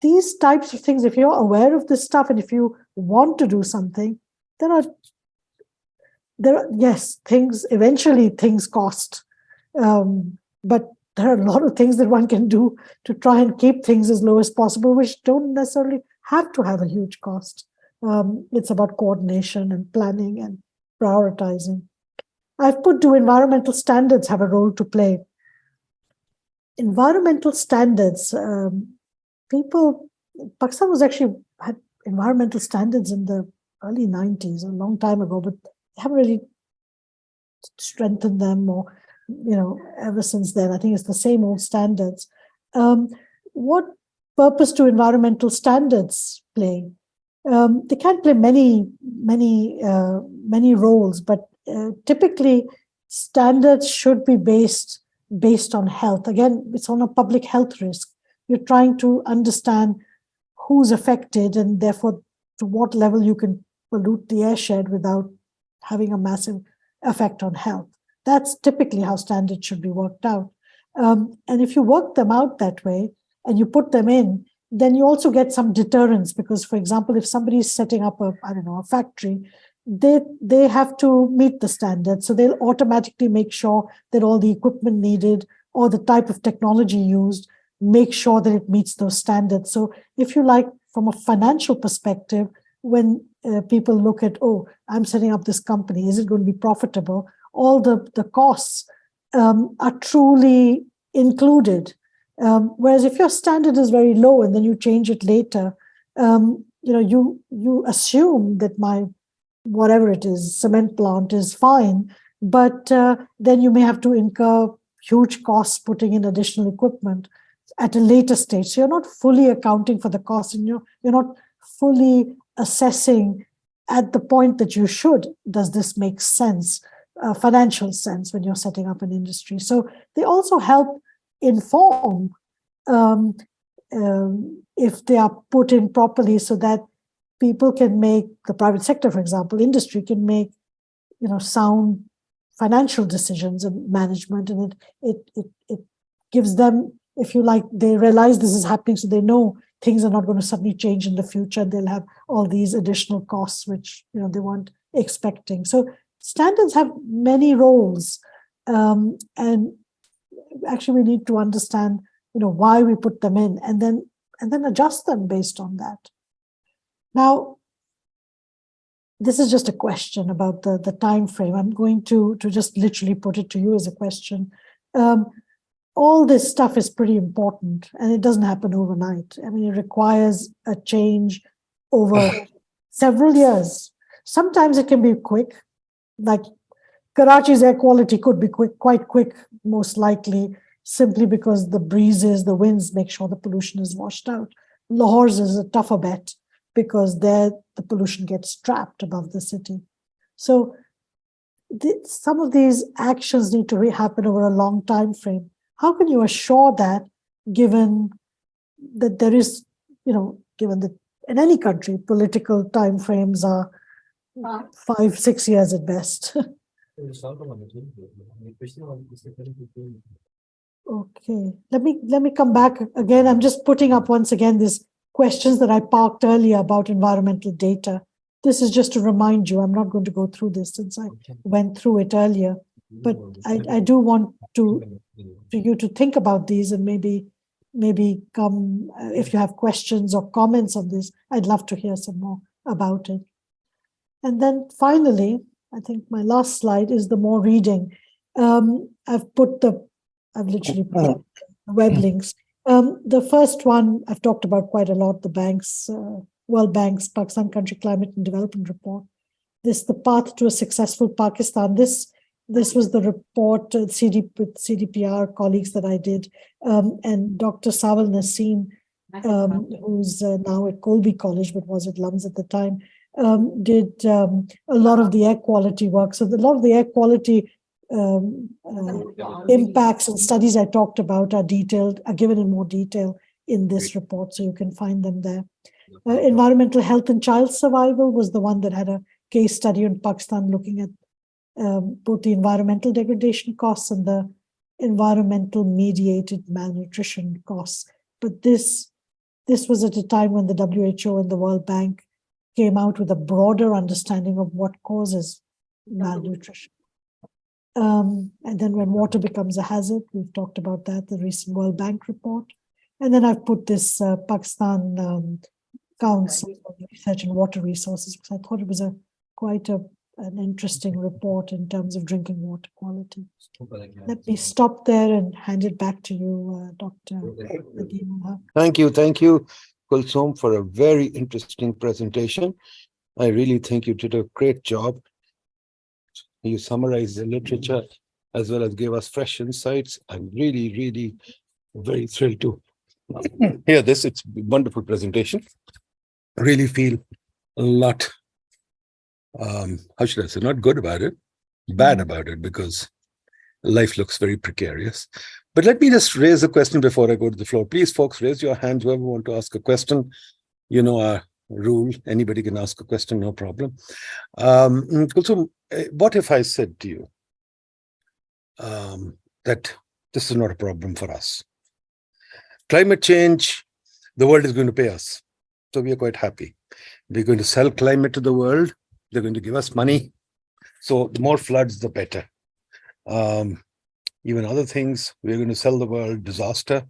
these types of things, if you're aware of this stuff and if you want to do something, there are yes, eventually things cost. But there are a lot of things that one can do to try and keep things as low as possible, which don't necessarily have to have a huge cost. It's about coordination and planning and prioritizing. I've put, do environmental standards have a role to play? Environmental standards, Pakistan had environmental standards in the early 90s, a long time ago, but they haven't really strengthened them or ever since then. I think it's the same old standards. What purpose do environmental standards play? They can play many roles, but typically standards should be based on health. Again, it's on a public health risk. You're trying to understand who's affected and therefore to what level you can pollute the airshed without having a massive effect on health. That's typically how standards should be worked out. And if you work them out that way and you put them in, then you also get some deterrence because, for example, if somebody is setting up a factory, they have to meet the standards. So they'll automatically make sure that all the equipment needed or the type of technology used, make sure that it meets those standards. So if you like, from a financial perspective, when people look at, oh, I'm setting up this company, is it going to be profitable? All the costs are truly included. Whereas if your standard is very low and then you change it later, you assume that my whatever it is, cement plant is fine, but then you may have to incur huge costs putting in additional equipment at a later stage. So you're not fully accounting for the cost and you're not fully assessing at the point that you should, does this make sense? financial sense when you're setting up an industry. So they also help inform um, if they are put in properly, so that people can make, the private sector, for example, industry can make, sound financial decisions and management, and it gives them, if you like, they realize this is happening, so they know things are not going to suddenly change in the future. They'll have all these additional costs which they weren't expecting. So standards have many roles, and actually we need to understand why we put them in, and then adjust them based on that. Now, this is just a question about the time frame. I'm going to just literally put it to you as a question. All this stuff is pretty important, and it doesn't happen overnight. I mean, it requires a change over several years. Sometimes it can be quick, like Karachi's air quality could be quite quick, most likely, simply because the breezes, the winds make sure the pollution is washed out. Lahore's is a tougher bet, because there the pollution gets trapped above the city. So some of these actions need to happen over a long time frame. How can you assure that, given that there is, given that in any country, political time frames are 5-6 years at best? Okay, let me come back again. I'm just putting up once again these questions that I parked earlier about environmental data. This is just to remind you. I'm not going to go through this since I went through it earlier, but I do want you to think about these, and maybe come if you have questions or comments on this. I'd love to hear some more about it. And then finally, I think my last slide is the more reading. I've literally put the web links. The first one I've talked about quite a lot, the banks, World Bank's Pakistan Country Climate and Development Report. The path to a successful Pakistan. This was the report with CDPR colleagues that I did, and Dr. Sawal Naseem, who's now at Colby College but was at LUMS at the time, did a lot of the air quality work. So a lot of the air quality impacts and studies I talked about are given in more detail in this report, so you can find them there. Environmental health and child survival was the one that had a case study in Pakistan looking at both the environmental degradation costs and the environmental mediated malnutrition costs. But this was at a time when the WHO and the World Bank came out with a broader understanding of what causes malnutrition. And then when water becomes a hazard, we've talked about that, the recent World Bank report. And then I've put this Pakistan Council of Research and Water Resources, because I thought it was quite an interesting report in terms of drinking water quality. Let me stop there and hand it back to you, Dr. Nadeem. Thank you, Kulsum, for a very interesting presentation. I really think you did a great job. You summarized the literature as well as gave us fresh insights. I'm really very thrilled to hear this. It's a wonderful presentation. I really feel a lot, how should I say, not good about it, bad about it, because life looks very precarious. But let me just raise a question before I go to the floor. Please, folks, raise your hands, whoever want to ask a question. You know our rule, anybody can ask a question, no problem. Kulsum, what if I said to you that this is not a problem for us? Climate change, the world is going to pay us. So we are quite happy. We're going to sell climate to the world. They're going to give us money. So the more floods, the better. Even other things, we're going to sell the world disaster,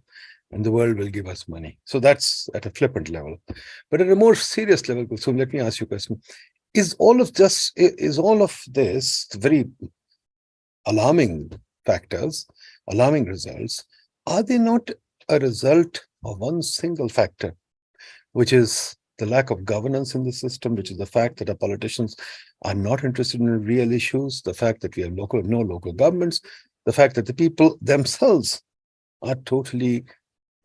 and the world will give us money. So that's at a flippant level. But at a more serious level, Kulsum, let me ask you a question. Is all of this very alarming factors, alarming results, are they not a result of one single factor, which is the lack of governance in the system, which is the fact that our politicians are not interested in real issues, the fact that we have no local governments, the fact that the people themselves are totally,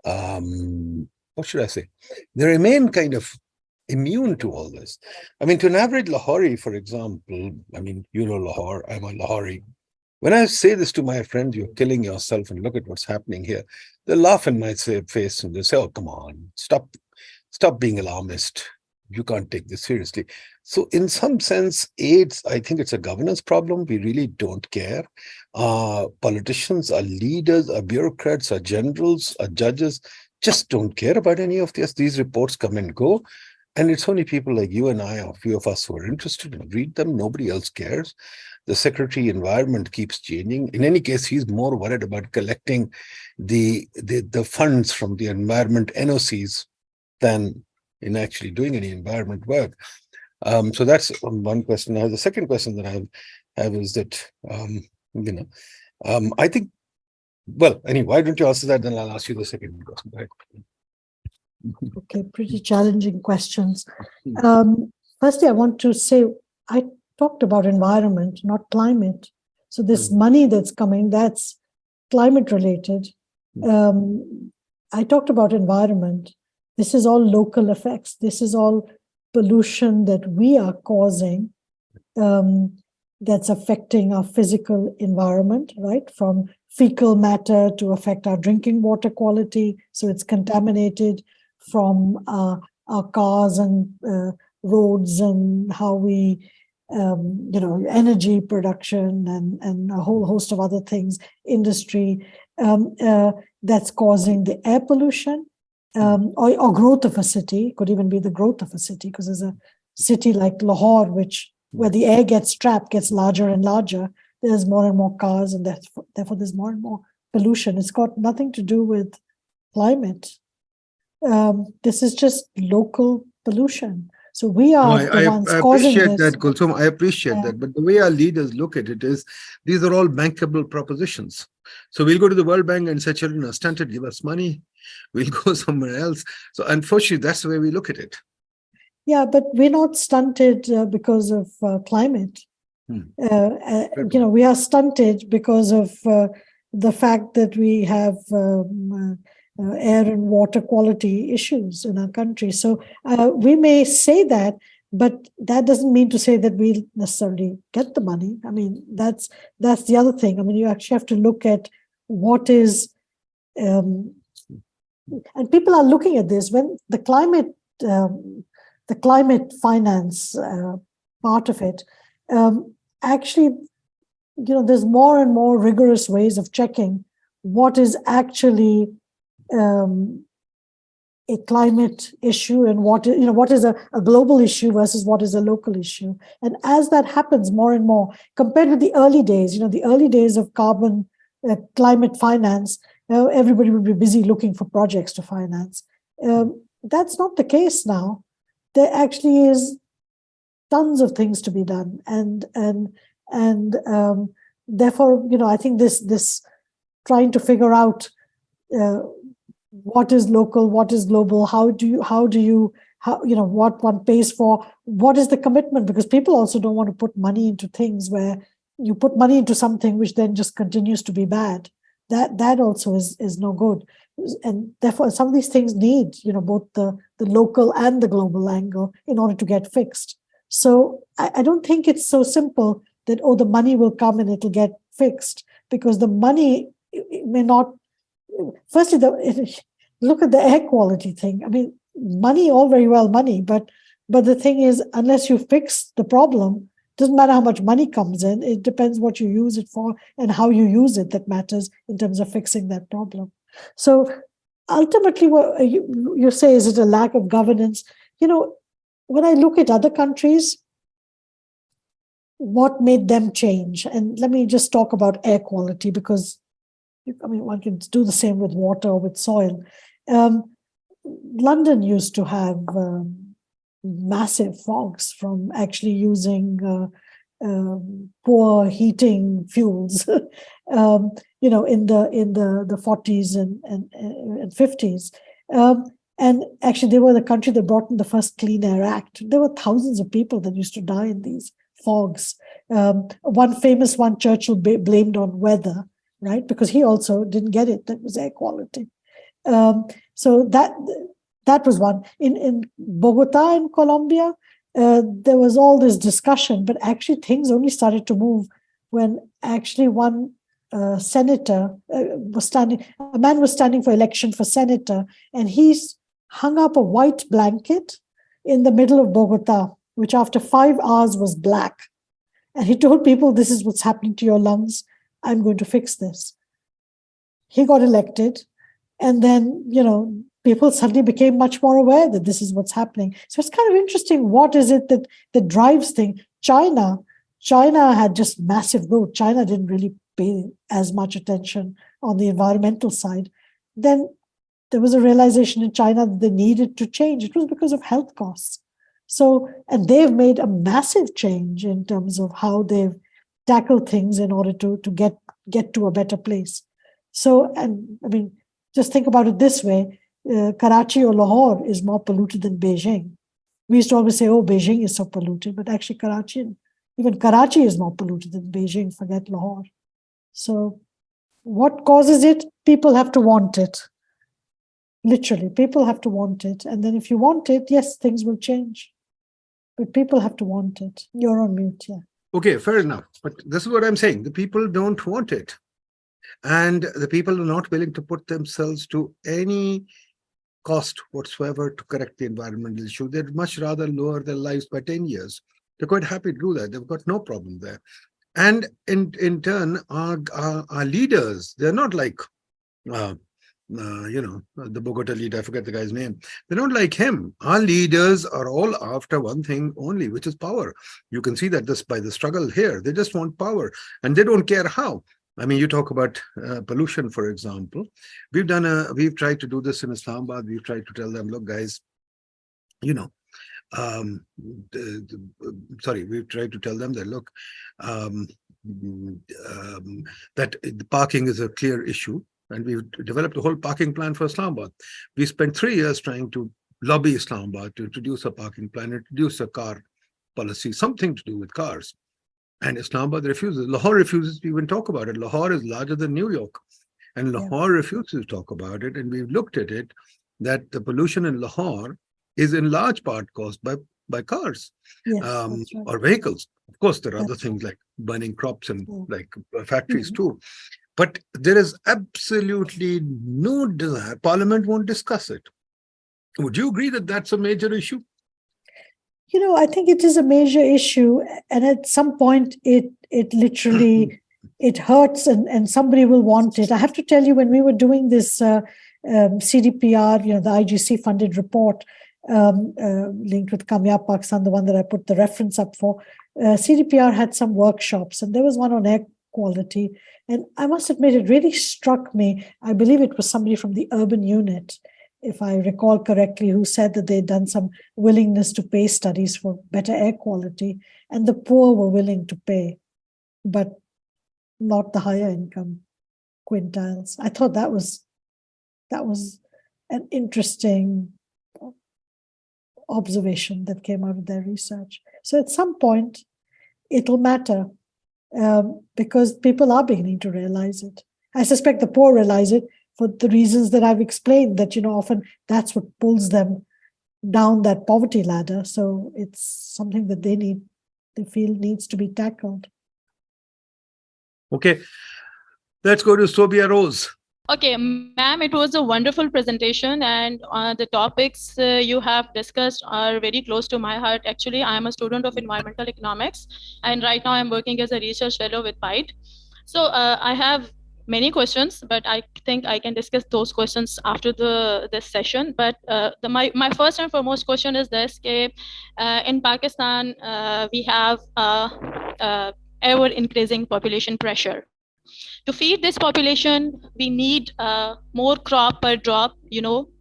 what should I say? They remain kind of immune to all this. I mean, to an average Lahori, for example, I mean, you know Lahore, I'm a Lahori. When I say this to my friends, you're killing yourself and look at what's happening here, they laugh in my face and they say, oh, come on, stop being alarmist. You can't take this seriously. So in some sense, AIDS, I think it's a governance problem. We really don't care. Politicians, our leaders, our bureaucrats, our generals, our judges just don't care about any of this. These reports come and go. And it's only people like you and I, a few of us who are interested and read them. Nobody else cares. The Secretary Environment keeps changing. In any case, he's more worried about collecting the funds from the environment NOCs than in actually doing any environment work. So that's one question. Now, the second question that I have is that, I think, well, anyway, why don't you answer that? Then I'll ask you the second question. Right? Okay, pretty challenging questions. Firstly, I want to say, I talked about environment, not climate. So this money that's coming, that's climate related. I talked about environment. This is all local effects. This is all pollution that we are causing that's affecting our physical environment, right? From fecal matter to affect our drinking water quality. So it's contaminated from our cars and roads and how we, energy production and a whole host of other things, industry, that's causing the air pollution or growth of a city. Could even be the growth of a city, because there's a city like Lahore, where the air gets trapped, gets larger and larger. There's more and more cars, and therefore there's more and more pollution. It's got nothing to do with climate. This is just local pollution. So we are the ones causing this. I appreciate that, Kulsum. I appreciate that. But the way our leaders look at it is, these are all bankable propositions. So we'll go to the World Bank and say, children are stunted, give us money. We'll go somewhere else. So unfortunately, that's the way we look at it. Yeah, but we're not stunted because of climate. We are stunted because of the fact that we have air and water quality issues in our country. So we may say that, but that doesn't mean to say that we'll necessarily get the money. I mean, that's the other thing. I mean, you actually have to look at what is, and people are looking at this when the climate finance part of it. Actually, there's more and more rigorous ways of checking what is actually a climate issue and what is a global issue versus what is a local issue. And as that happens more and more, compared with the early days, the early days of climate finance, everybody would be busy looking for projects to finance. That's not the case now. There actually is tons of things to be done, and therefore, I think this trying to figure out what is local, what is global, what one pays for, what is the commitment, because people also don't want to put money into things where you put money into something which then just continues to be bad. That also is no good. And therefore, some of these things need, both the local and the global angle in order to get fixed. So I don't think it's so simple that, the money will come and it'll get fixed, because the money may not. Firstly, look at the air quality thing. I mean, money, all very well, money, but the thing is, unless you fix the problem, doesn't matter how much money comes in. It depends what you use it for and how you use it that matters in terms of fixing that problem. So ultimately, what you say, is it a lack of governance? When I look at other countries, what made them change? And let me just talk about air quality, because one can do the same with water or with soil. London used to have massive fogs from actually using poor heating fuels, in the 40s and 50s. And actually, they were the country that brought in the first Clean Air Act. There were thousands of people that used to die in these fogs. One famous one, Churchill blamed on weather, right? Because he also didn't get it. That was air quality. So that That was one. In Bogota, in Colombia, there was all this discussion, but actually things only started to move when actually one senator was standing, a man was standing for election for senator, and he's hung up a white blanket in the middle of Bogota, which after 5 hours was black. And he told people, this is what's happening to your lungs. I'm going to fix this. He got elected. And then, people suddenly became much more aware that this is what's happening. So it's kind of interesting. What is it that drives things? China had just massive growth. China didn't really pay as much attention on the environmental side. Then there was a realization in China that they needed to change. It was because of health costs. So, and they've made a massive change in terms of how they've tackled things in order to get to a better place. So, and I mean, just think about it this way. Karachi or Lahore is more polluted than Beijing. We used to always say, oh, Beijing is so polluted, but actually even Karachi is more polluted than Beijing, forget Lahore. So what causes it? People have to want it. Literally, people have to want it. And then if you want it, yes, things will change. But people have to want it. You're on mute, yeah. Okay, fair enough. But this is what I'm saying. The people don't want it. And the people are not willing to put themselves to any cost whatsoever to correct the environmental issue. They'd much rather lower their lives by 10 years. They're quite happy to do that. They've got no problem there. And in turn, our leaders, they're not like, the Bogota leader, I forget the guy's name. They're not like him. Our leaders are all after one thing only, which is power. You can see that this by the struggle here. They just want power, and they don't care how. I mean, you talk about pollution, for example. We've tried to do this in Islamabad. We've tried to tell them, look, guys, we've tried to tell them that, look, that the parking is a clear issue. And we've developed a whole parking plan for Islamabad. We spent 3 years trying to lobby Islamabad to introduce a parking plan, introduce a car policy, something to do with cars. And Islamabad refuses. Lahore refuses to even talk about it. Lahore is larger than New York. And Lahore refuses to talk about it. And we've looked at it, that the pollution in Lahore is in large part caused by cars, or vehicles. Of course, there are other things like burning crops and like factories too. But there is absolutely no desire. Parliament won't discuss it. Would you agree that that's a major issue? I think it is a major issue. And at some point, it literally, it hurts and somebody will want it. I have to tell you, when we were doing this CDPR, the IGC funded report linked with Kamyab Pakistan, the one that I put the reference up for, CDPR had some workshops, and there was one on air quality. And I must admit, it really struck me. I believe it was somebody from the urban unit, if I recall correctly, who said that they'd done some willingness to pay studies for better air quality, and the poor were willing to pay, but not the higher income quintiles. I thought that was an interesting observation that came out of their research. So at some point, it'll matter. Because people are beginning to realize it. I suspect the poor realize it for the reasons that I've explained, that, often that's what pulls them down that poverty ladder. So it's something that they feel needs to be tackled. Okay, let's go to Sobia Rose. Okay, ma'am, it was a wonderful presentation, and the topics you have discussed are very close to my heart. Actually, I am a student of environmental economics, and right now I'm working as a research fellow with PIDE. So I have many questions, but I think I can discuss those questions after this session. But my first and foremost question is this: in Pakistan, we have ever increasing population pressure. To feed this population, we need more crop per drop.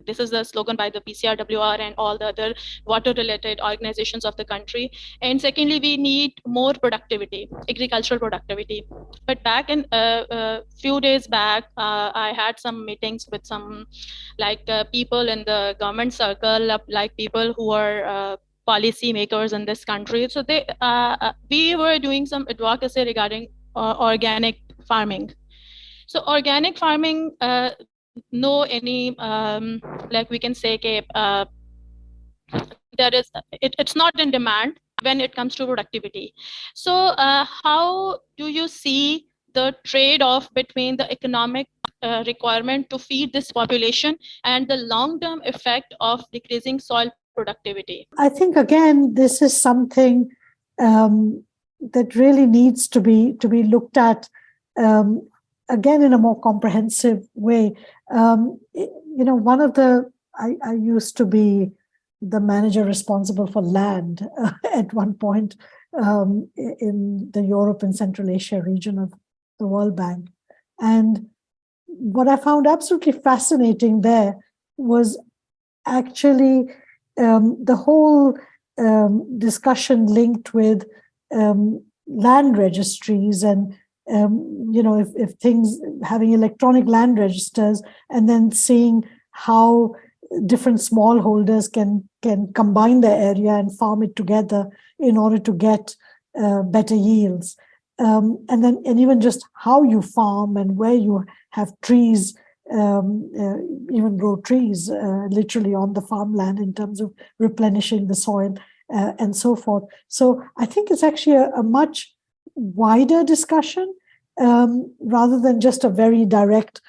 This is the slogan by the PCRWR and all the other water-related organizations of the country. And secondly, we need more productivity, agricultural productivity. But back in a few days back, I had some meetings with some people in the government circle, like people who are policy makers in this country. So we were doing some advocacy regarding organic farming. So organic farming, no any like we can say there is it's not in demand when it comes to productivity. So how do you see the trade-off between the economic requirement to feed this population and the long-term effect of decreasing soil productivity? I think again, this is something that really needs to be looked at um, again in a more comprehensive way. One of I used to be the manager responsible for land at one point in the Europe and Central Asia region of the World Bank, and what I found absolutely fascinating there was actually the whole discussion linked with land registries and if things having electronic land registers and then seeing how different smallholders can combine their area and farm it together in order to get better yields, and even just how you farm and where you have trees, even grow trees literally on the farmland in terms of replenishing the soil and so forth. So I think it's actually a much wider discussion rather than just a very direct,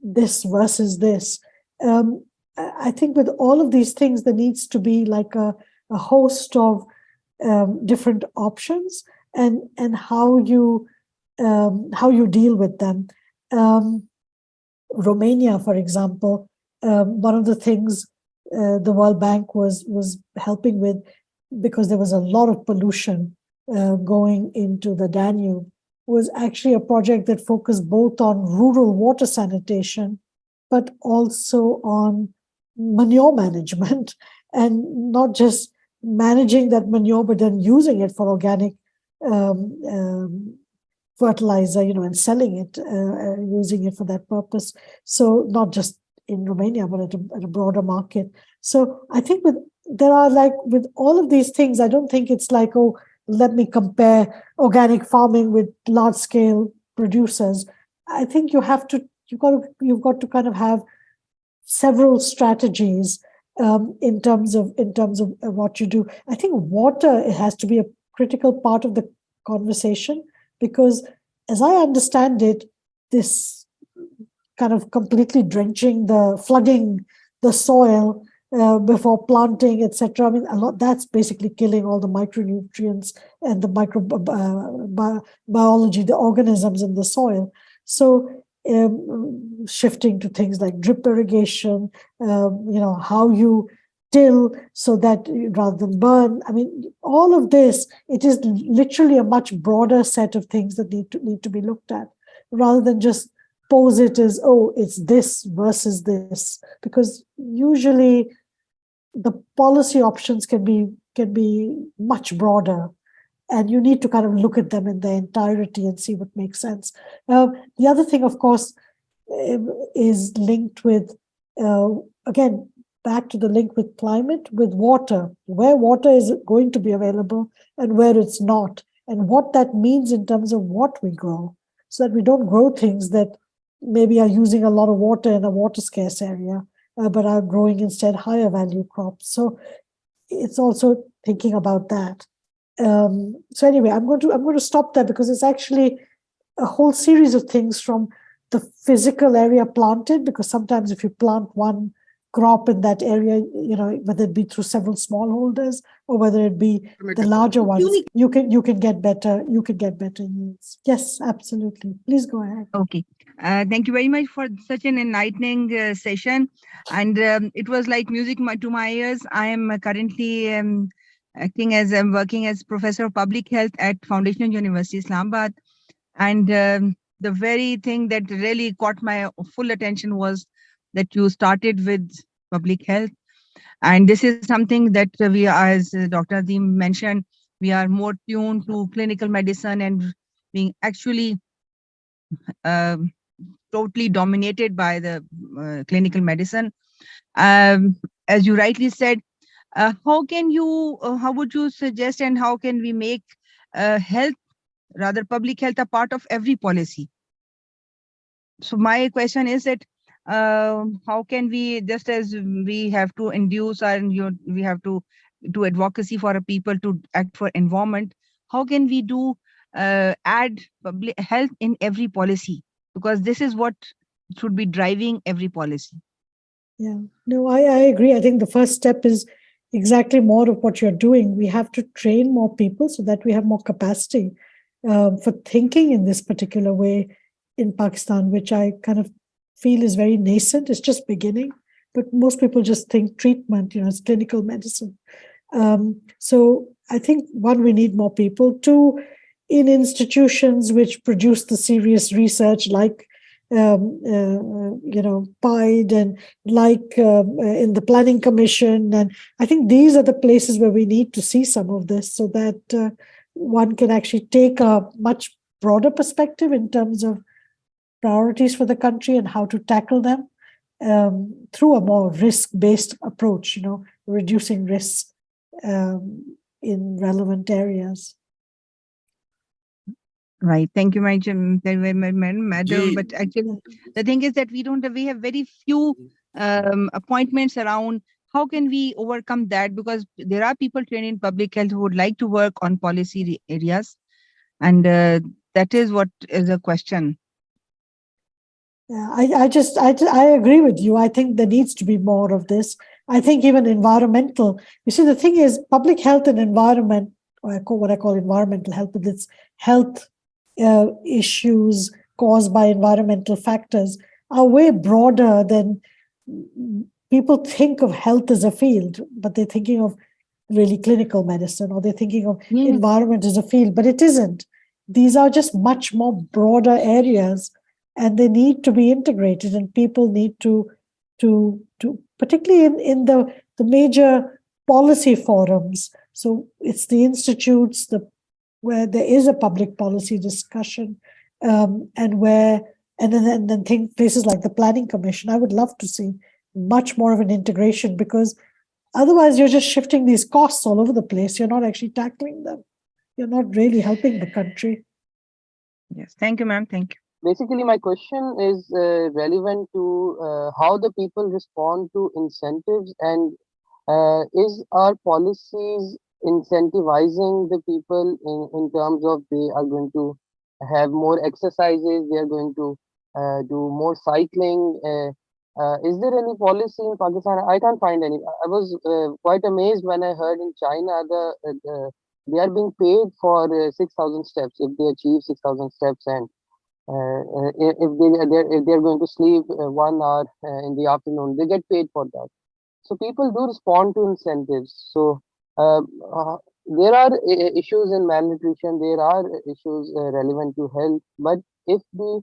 this versus this. I think with all of these things, there needs to be like a host of different options and how you deal with them. Romania, for example, one of the things the World Bank was helping with, because there was a lot of pollution going into the Danube, was actually a project that focused both on rural water sanitation, but also on manure management, and not just managing that manure, but then using it for organic fertilizer, and selling it, using it for that purpose. So not just in Romania, but at a broader market. So I think with all of these things, I don't think it's like, oh, let me compare organic farming with large scale producers. I think you've got to kind of have several strategies in terms of what you do. I think water, it has to be a critical part of the conversation, because as I understand it, this kind of completely flooding the soil before planting, etc. I mean, that's basically killing all the micronutrients and the biology, the organisms in the soil. So shifting to things like drip irrigation, how you till so that rather than burn. I mean, all of this, it is literally a much broader set of things that need to be looked at, rather than just pose it as, oh, it's this versus this, because usually the policy options can be much broader, and you need to kind of look at them in their entirety and see what makes sense. The other thing, of course, is linked with, again, back to the link with climate, with water, where water is going to be available and where it's not, and what that means in terms of what we grow, so that we don't grow things that maybe are using a lot of water in a water scarce area, but are growing instead higher value crops. So it's also thinking about that. So anyway, I'm going to stop there, because it's actually a whole series of things, from the physical area planted, because sometimes if you plant one crop in that area, whether it be through several smallholders or whether it be the larger ones, you can get better yields. Yes, absolutely. Please go ahead. Okay. Thank you very much for such an enlightening session. And it was like music to my ears. I am currently I'm working as Professor of Public Health at Foundational University, Islamabad. And the very thing that really caught my full attention was that you started with public health. And this is something that we are, as Dr. Azim mentioned, we are more tuned to clinical medicine and being actually totally dominated by the clinical medicine. As you rightly said, how would you suggest, and how can we make public health a part of every policy? So my question is that how can we, just as we have to induce and we have to do advocacy for a people to act for environment, how can we do add public health in every policy? Because this is what should be driving every policy. Yeah, no, I agree. I think the first step is exactly more of what you're doing. We have to train more people so that we have more capacity for thinking in this particular way in Pakistan, which I kind of feel is very nascent. It's just beginning, but most people just think treatment, it's clinical medicine. So I think one, we need more people. Two, in institutions which produce the serious research like PIDE and like in the Planning Commission. And I think these are the places where we need to see some of this so that one can actually take a much broader perspective in terms of priorities for the country and how to tackle them through a more risk-based approach, reducing risks in relevant areas. Right. Thank you, madam. But actually, the thing is that we have very few appointments around. How can we overcome that? Because there are people trained in public health who would like to work on policy areas. And that is what is a question. Yeah, I agree with you. I think there needs to be more of this. I think even environmental. You see, the thing is, public health and environment, or what I call environmental health, but it's health issues caused by environmental factors are way broader than people think of health as a field, but they're thinking of really clinical medicine, or they're thinking of environment as a field, but it isn't. These are just much more broader areas, and they need to be integrated, and people need to particularly in the major policy forums. So it's the institutes, where there is a public policy discussion, and then places like the Planning Commission. I would love to see much more of an integration, because otherwise you're just shifting these costs all over the place. You're not actually tackling them. You're not really helping the country. Yes, thank you, ma'am. Thank you. Basically, my question is relevant to how the people respond to incentives, and is our policies incentivizing the people in terms of they are going to have more exercises, they are going to do more cycling. Is there any policy in Pakistan? I can't find any. I was quite amazed when I heard in China they are being paid for 6,000 steps if they achieve 6,000 steps, and if they're going to sleep 1 hour in the afternoon, they get paid for that. So people do respond to incentives. So there are issues in malnutrition, there are issues relevant to health, but if the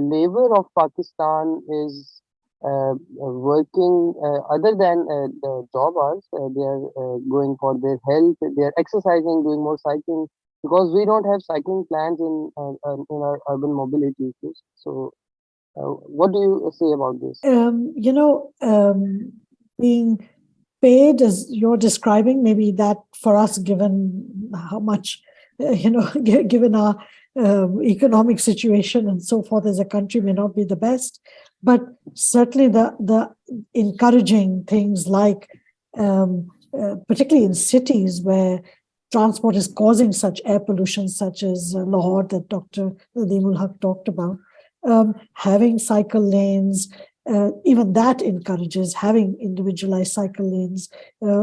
labor of Pakistan is working other than the job hours, they are going for their health, they are exercising, doing more cycling, because we don't have cycling plans in our urban mobility issues. So what do you say about this? Being paid as you're describing, maybe that for us, given how much, given our economic situation and so forth as a country, may not be the best, but certainly the encouraging things like, particularly in cities where transport is causing such air pollution, such as Lahore that Dr. Nadeemul Haq talked about, having cycle lanes, even that encourages having individualized cycle lanes,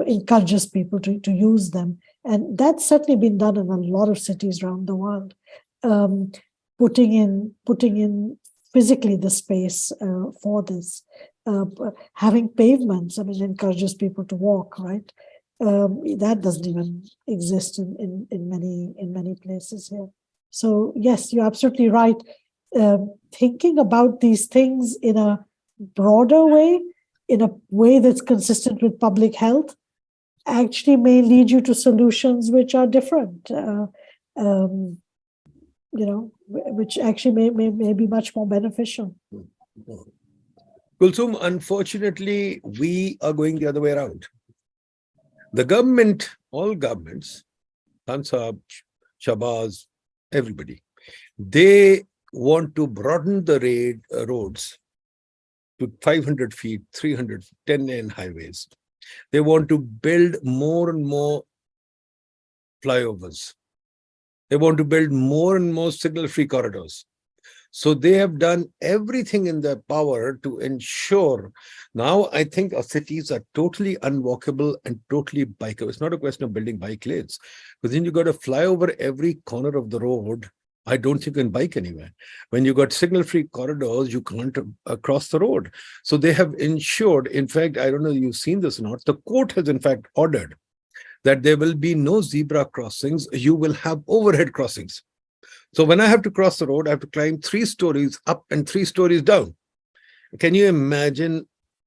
encourages people to use them. And that's certainly been done in a lot of cities around the world. Putting in physically the space for this. Having pavements, encourages people to walk, right? That doesn't even exist in many places here. So yes, you're absolutely right. Thinking about these things in a broader way, in a way that's consistent with public health, actually may lead you to solutions which are different. Which actually may be much more beneficial. Kulsum, unfortunately, we are going the other way around. The government, all governments, Khan Sahab, Shahbaz, everybody, they want to broaden the roads to 500 feet, 300, 10-lane highways. They want to build more and more flyovers. They want to build more and more signal-free corridors. So they have done everything in their power to ensure. Now, I think our cities are totally unwalkable and totally bikeable. It's not a question of building bike lanes, because then you got to fly over every corner of the road. I don't think you can bike anywhere. When you got signal-free corridors, you can't cross the road. So they have ensured, in fact, I don't know if you've seen this or not, the court has in fact ordered that there will be no zebra crossings. You will have overhead crossings. So when I have to cross the road, I have to climb 3 stories up and 3 stories down. Can you imagine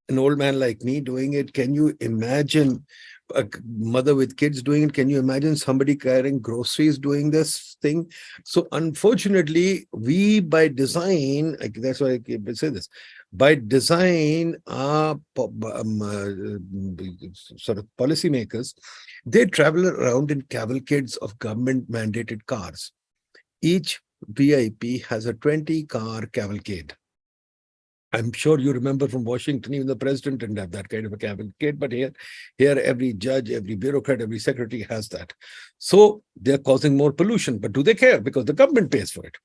an old man like me doing it? Can you imagine a mother with kids doing it? Can you imagine somebody carrying groceries doing this thing? So unfortunately, we by design, that's why I say this, by design, our sort of policymakers, they travel around in cavalcades of government mandated cars. Each VIP has a 20-car cavalcade. I'm sure you remember from Washington, even the president didn't have that kind of a cavalcade, but here every judge, every bureaucrat, every secretary has that. So they're causing more pollution, but do they care? Because the government pays for it.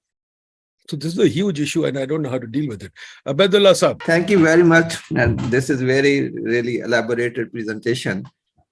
So this is a huge issue, and I don't know how to deal with it. Abedullah Saab. Thank you very much. And this is really elaborated presentation.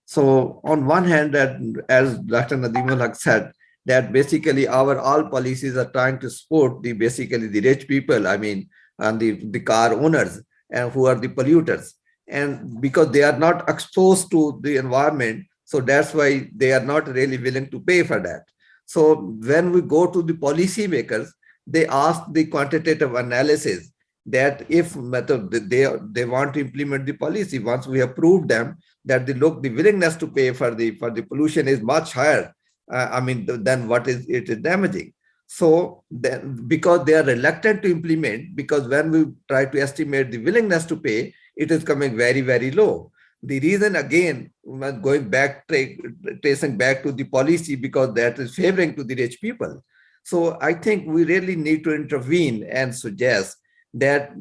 So on one hand, that as Dr. Nadeemul Haq said, that basically our all policies are trying to support the rich people, I mean, and the car owners, and who are the polluters. And because they are not exposed to the environment, so that's why they are not really willing to pay for that. So when we go to the policymakers, they ask the quantitative analysis that if they want to implement the policy, once we have proved them that the willingness to pay for the pollution is much higher, then what is damaging. So then, because they are reluctant to implement, because when we try to estimate the willingness to pay, it is coming very, very low. The reason, again, going back, tracing back to the policy, because that is favoring to the rich people. So I think we really need to intervene and suggest that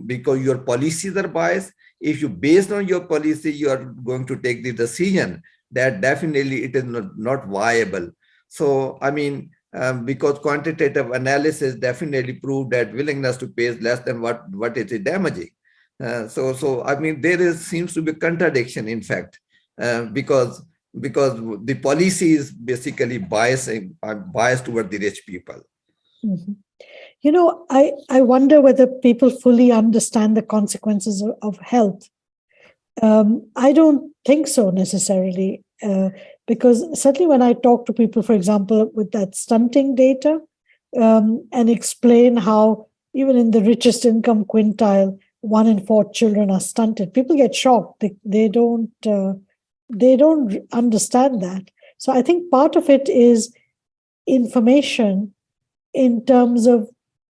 because your policies are biased, if you based on your policy, you are going to take the decision that definitely it is not viable. So, because quantitative analysis definitely proved that willingness to pay is less than what it is damaging. There seems to be contradiction, in fact, because the policy is basically biased toward the rich people. Mm-hmm. You know, I wonder whether people fully understand the consequences of health. I don't think so necessarily, because certainly when I talk to people, for example, with that stunting data, and explain how even in the richest income quintile, 1 in 4 children are stunted, people get shocked. They don't understand that. So I think part of it is information in terms of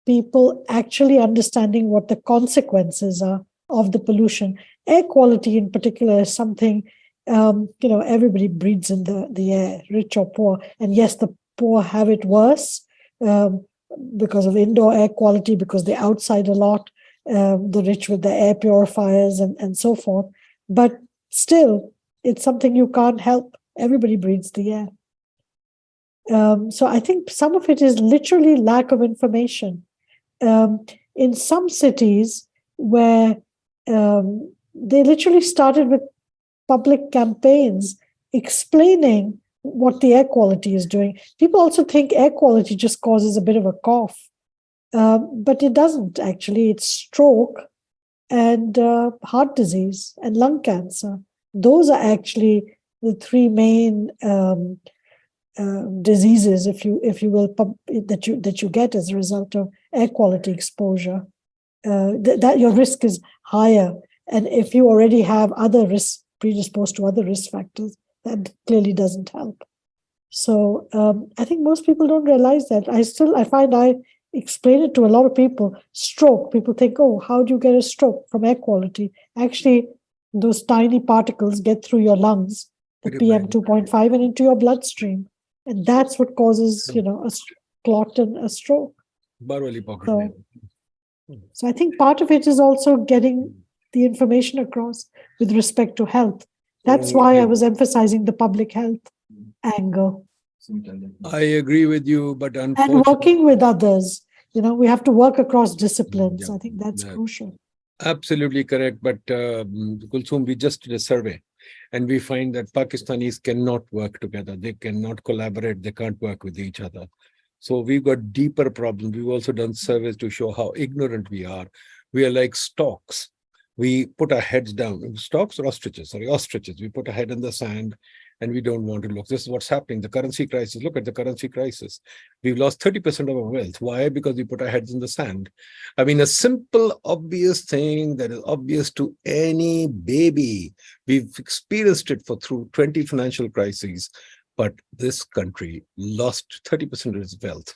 people actually understanding what the consequences are of the pollution. Air quality in particular is something, everybody breathes in the air, rich or poor. And yes, the poor have it worse because of indoor air quality, because they're outside a lot, the rich with the air purifiers and so forth. But still, it's something you can't help. Everybody breathes the air. So I think some of it is literally lack of information. In some cities where they literally started with public campaigns explaining what the air quality is doing. People also think air quality just causes a bit of a cough, but it doesn't actually. It's stroke and heart disease and lung cancer. Those are actually the 3 main diseases, if you will, that you get as a result of air quality exposure. That your risk is higher, and if you already have other risks, predisposed to other risk factors, that clearly doesn't help. So I think most people don't realize that. I find I explain it to a lot of people. Stroke, people think, oh, how do you get a stroke from air quality? Actually, those tiny particles get through your lungs, the PM 2.5, and into your bloodstream. And that's what causes, a clot and a stroke. Barwali pocket So- lane. So I think part of it is also getting the information across with respect to health. That's why I was emphasizing the public health angle I agree with you, but and unfortunately, working with others. We have to work across disciplines. Yeah, I think that's yeah. crucial. absolutely correct. But Kulsum, we just did a survey, and we find that Pakistanis cannot work together. They cannot collaborate. They can't work with each other. So we've got deeper problems. We've also done surveys to show how ignorant we are. We are like storks. We put our heads down. Storks or ostriches? Sorry, ostriches. We put our head in the sand and we don't want to look. This is what's happening. The currency crisis. Look at the currency crisis. We've lost 30% of our wealth. Why? Because we put our heads in the sand. I mean, a simple, obvious thing that is obvious to any baby. We've experienced it through 20 financial crises. But this country lost 30% of its wealth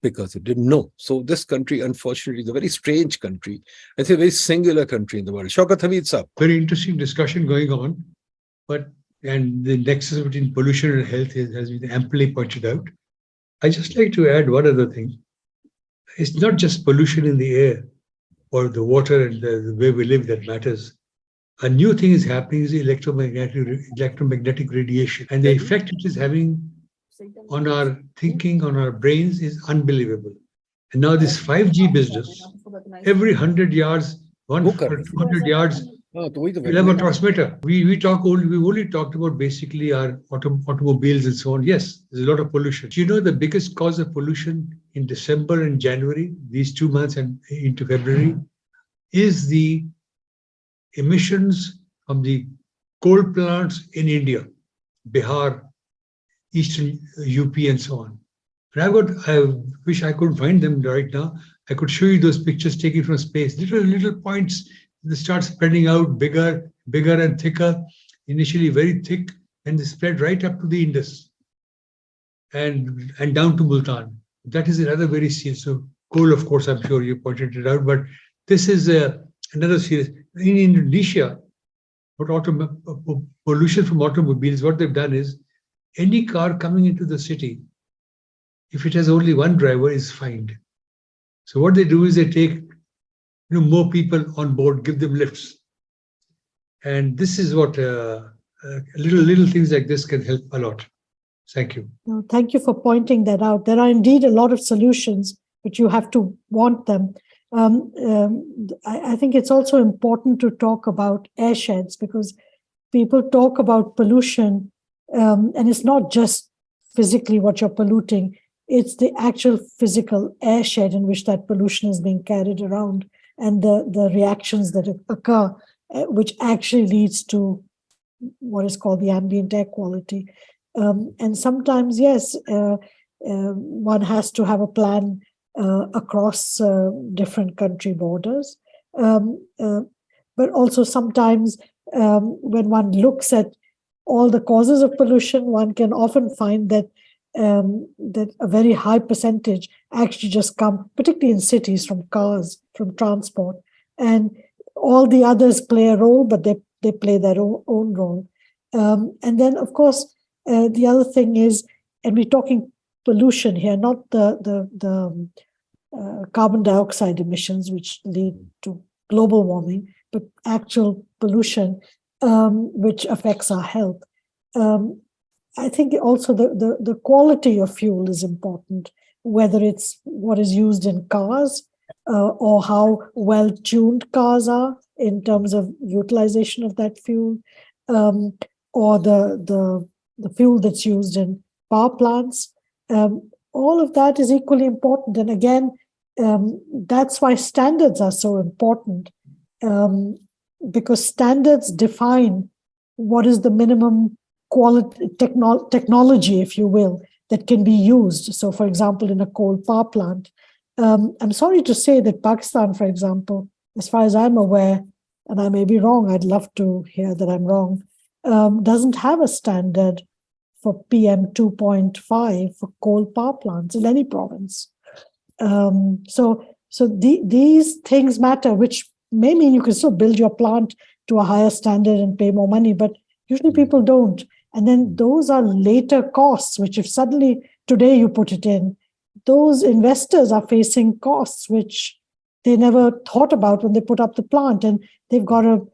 because it didn't know. So this country, unfortunately, is a very strange country. It's a very singular country in the world. Shaukat Hamid Saab. Very interesting discussion going on, and the nexus between pollution and health has been amply pointed out. I just like to add one other thing. It's not just pollution in the air or the water and the way we live that matters. A new thing is happening is electromagnetic radiation, and the effect it is having on our thinking, on our brains is unbelievable. And now this 5G business, every 100 yards, 100 yards, you'll have a transmitter. We've only talked about basically our automobiles and so on. Yes, there's a lot of pollution. Do you know the biggest cause of pollution in December and January, these 2 months and into February, is the emissions from the coal plants in India, Bihar, Eastern UP, and so on. And I wish I could find them right now. I could show you those pictures taken from space. Little points that start spreading out bigger and thicker, initially very thick, and they spread right up to the Indus and down to Multan. That is another very serious. So coal, of course, I'm sure you pointed it out, but this is another serious. In Indonesia, pollution from automobiles, what they've done is any car coming into the city, if it has only one driver, is fined. So what they do is they take more people on board, give them lifts. And this is what little things like this can help a lot. Thank you. No, thank you for pointing that out. There are indeed a lot of solutions, but you have to want them. I think it's also important to talk about air sheds, because people talk about pollution, and it's not just physically what you're polluting, it's the actual physical air shed in which that pollution is being carried around, and the reactions that occur, which actually leads to what is called the ambient air quality. And sometimes, yes, one has to have a plan across different country borders. But also sometimes when one looks at all the causes of pollution, one can often find that that a very high percentage actually just come, particularly in cities, from cars, from transport. And all the others play a role, but they play their own role. And then, of course, the other thing is, and we're talking pollution here, not the carbon dioxide emissions, which lead to global warming, but actual pollution, which affects our health. I think also the quality of fuel is important, whether it's what is used in cars or how well tuned cars are in terms of utilization of that fuel, or the fuel that's used in power plants. All of that is equally important. And again, that's why standards are so important, because standards define what is the minimum quality technology, if you will, that can be used. So, for example, in a coal power plant, I'm sorry to say that Pakistan, for example, as far as I'm aware, and I may be wrong, I'd love to hear that I'm wrong, doesn't have a standard for PM 2.5 for coal power plants in any province. So these things matter, which may mean you can still build your plant to a higher standard and pay more money, but usually people don't. And then those are later costs, which if suddenly today you put it in, those investors are facing costs which they never thought about when they put up the plant, and they've got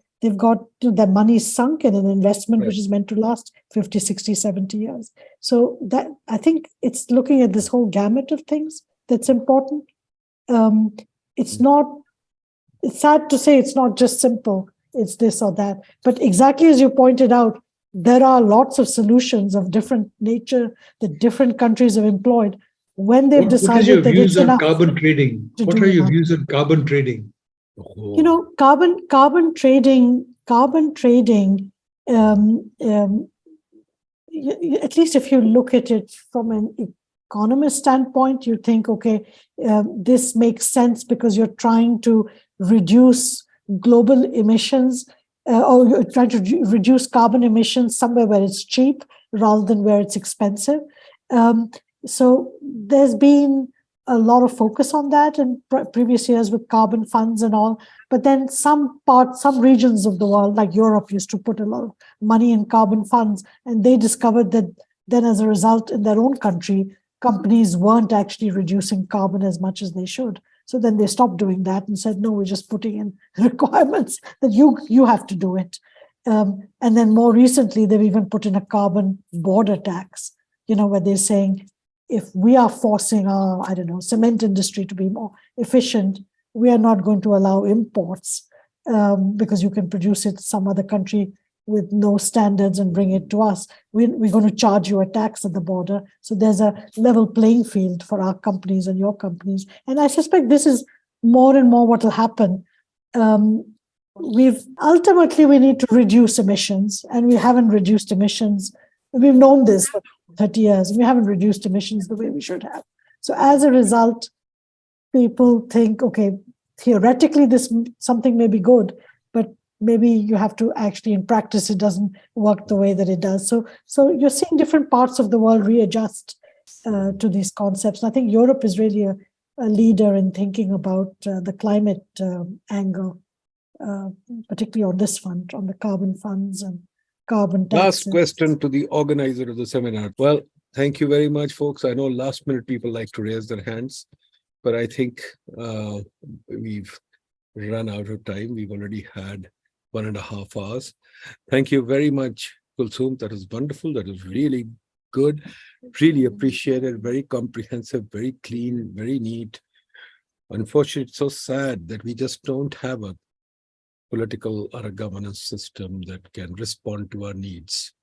their money sunk in an investment which is meant to last 50, 60, 70 years. So that, I think it's looking at this whole gamut of things that's important. It's sad to say it's not just simple, it's this or that. But exactly as you pointed out, there are lots of solutions of different nature that different countries have employed when they've decided that it's enough. Carbon trading? What are your views on carbon trading? You know, carbon trading. At least if you look at it from an economist standpoint, you think, okay, this makes sense because you're trying to reduce global emissions, or you're trying to reduce carbon emissions somewhere where it's cheap rather than where it's expensive. So there's been a lot of focus on that in previous years with carbon funds and all. But then some regions of the world, like Europe, used to put a lot of money in carbon funds, and they discovered that then as a result in their own country, companies weren't actually reducing carbon as much as they should. So then they stopped doing that and said, no, we're just putting in requirements that you have to do it. And then more recently, they've even put in a carbon border tax, where they're saying, if we are forcing our, cement industry to be more efficient, we are not going to allow imports because you can produce it some other country with no standards and bring it to us. We're going to charge you a tax at the border. So there's a level playing field for our companies and your companies. And I suspect this is more and more what will happen. We need to reduce emissions, and we haven't reduced emissions. We've known this for 30 years. We haven't reduced emissions the way we should have. So as a result, people think, okay, theoretically, something may be good, but maybe you have to actually, in practice, it doesn't work the way that it does. So you're seeing different parts of the world readjust to these concepts. And I think Europe is really a leader in thinking about the climate angle, particularly on this front, on the carbon funds and carbon taxes. Last question to the organizer of the seminar. Well, thank you very much, folks. I know last minute people like to raise their hands, but I think we've run out of time. We've already had 1.5 hours. Thank you very much, Kulsum. That is wonderful. That is really good. Really appreciated. Very comprehensive, very clean, very neat. Unfortunately, it's so sad that we just don't have a political or a governance system that can respond to our needs.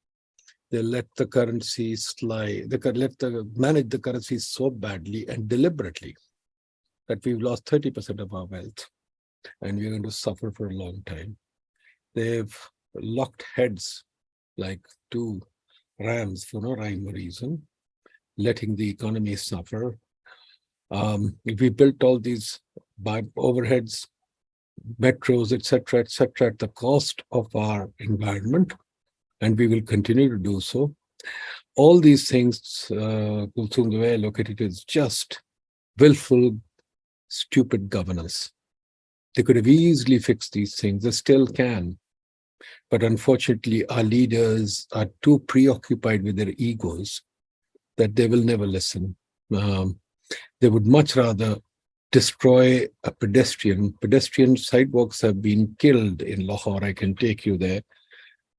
They let the currency slide. They manage the currency so badly and deliberately that we've lost 30% of our wealth, and we're going to suffer for a long time. They've locked heads like two rams for no rhyme or reason, letting the economy suffer. If we built all these overheads, metros, etc., at the cost of our environment, and we will continue to do so. All these things, Kulsum, the way I look at it, is just willful, stupid governance. They could have easily fixed these things. They still can. But unfortunately, our leaders are too preoccupied with their egos that they will never listen. They would much rather destroy a pedestrian. Pedestrian sidewalks have been killed in Lahore. I can take you there.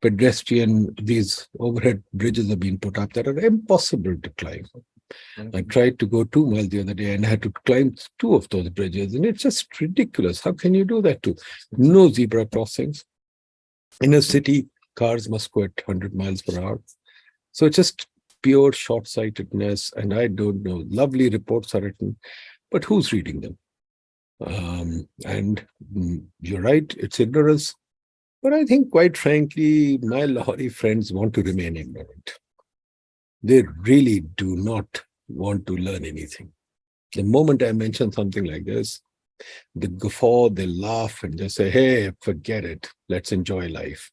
These overhead bridges have been put up that are impossible to climb. I tried to go 2 miles the other day and I had to climb 2 of those bridges, and it's just ridiculous. How can you do that too? No zebra crossings. In a city, cars must go at 100 miles per hour. So it's just pure short-sightedness, and I don't know. Lovely reports are written, but who's reading them? And you're right, it's ignorance. But I think, quite frankly, my Lahori friends want to remain ignorant. They really do not want to learn anything. The moment I mention something like this, they guffaw, they laugh, and just say, hey, forget it. Let's enjoy life.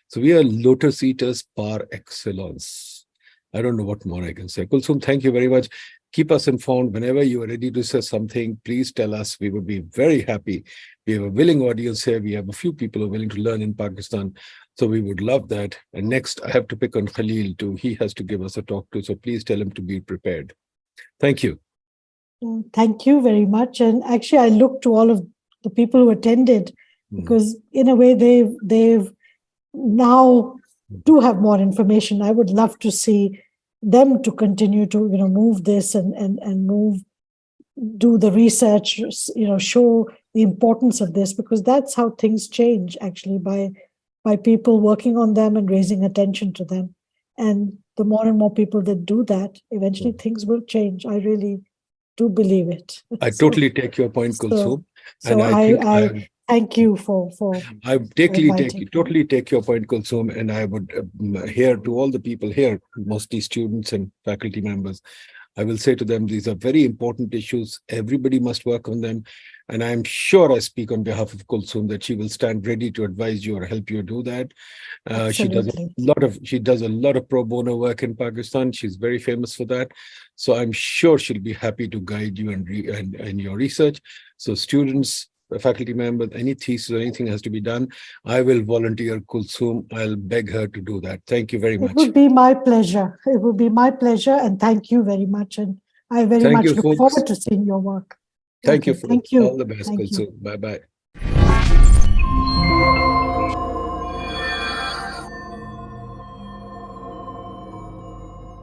So we are lotus eaters par excellence. I don't know what more I can say. Kulsum, thank you very much. Keep us informed. Whenever you are ready to say something, please tell us. We would be very happy. We have a willing audience here. We have a few people who are willing to learn in Pakistan. So we would love that. And next, I have to pick on Khalil too. He has to give us a talk too. So please tell him to be prepared. Thank you. Thank you very much. And actually, I look to all of the people who attended, because in a way they've now do have more information. I would love to see them to continue to move this and do the research, show the importance of this, because that's how things change actually, by people working on them and raising attention to them. And the more and more people that do that, eventually things will change. I really do believe it. I totally take your point, Kulsum. So I thank you for I inviting totally take your point, Kulsum, and I would hear to all the people here, mostly students and faculty members, I will say to them, these are very important issues. Everybody must work on them. And I'm sure I speak on behalf of Kulsum that she will stand ready to advise you or help you do that. She does a lot of pro bono work in Pakistan. She's very famous for that. So I'm sure she'll be happy to guide you and your research. So students, faculty members, any thesis or anything has to be done, I will volunteer Kulsum. I'll beg her to do that. Thank you very much. It would be my pleasure. It would be my pleasure. And thank you very much. And I very much look forward to seeing your work. Thank you. Thank you. All the best, Kulsum. Bye-bye.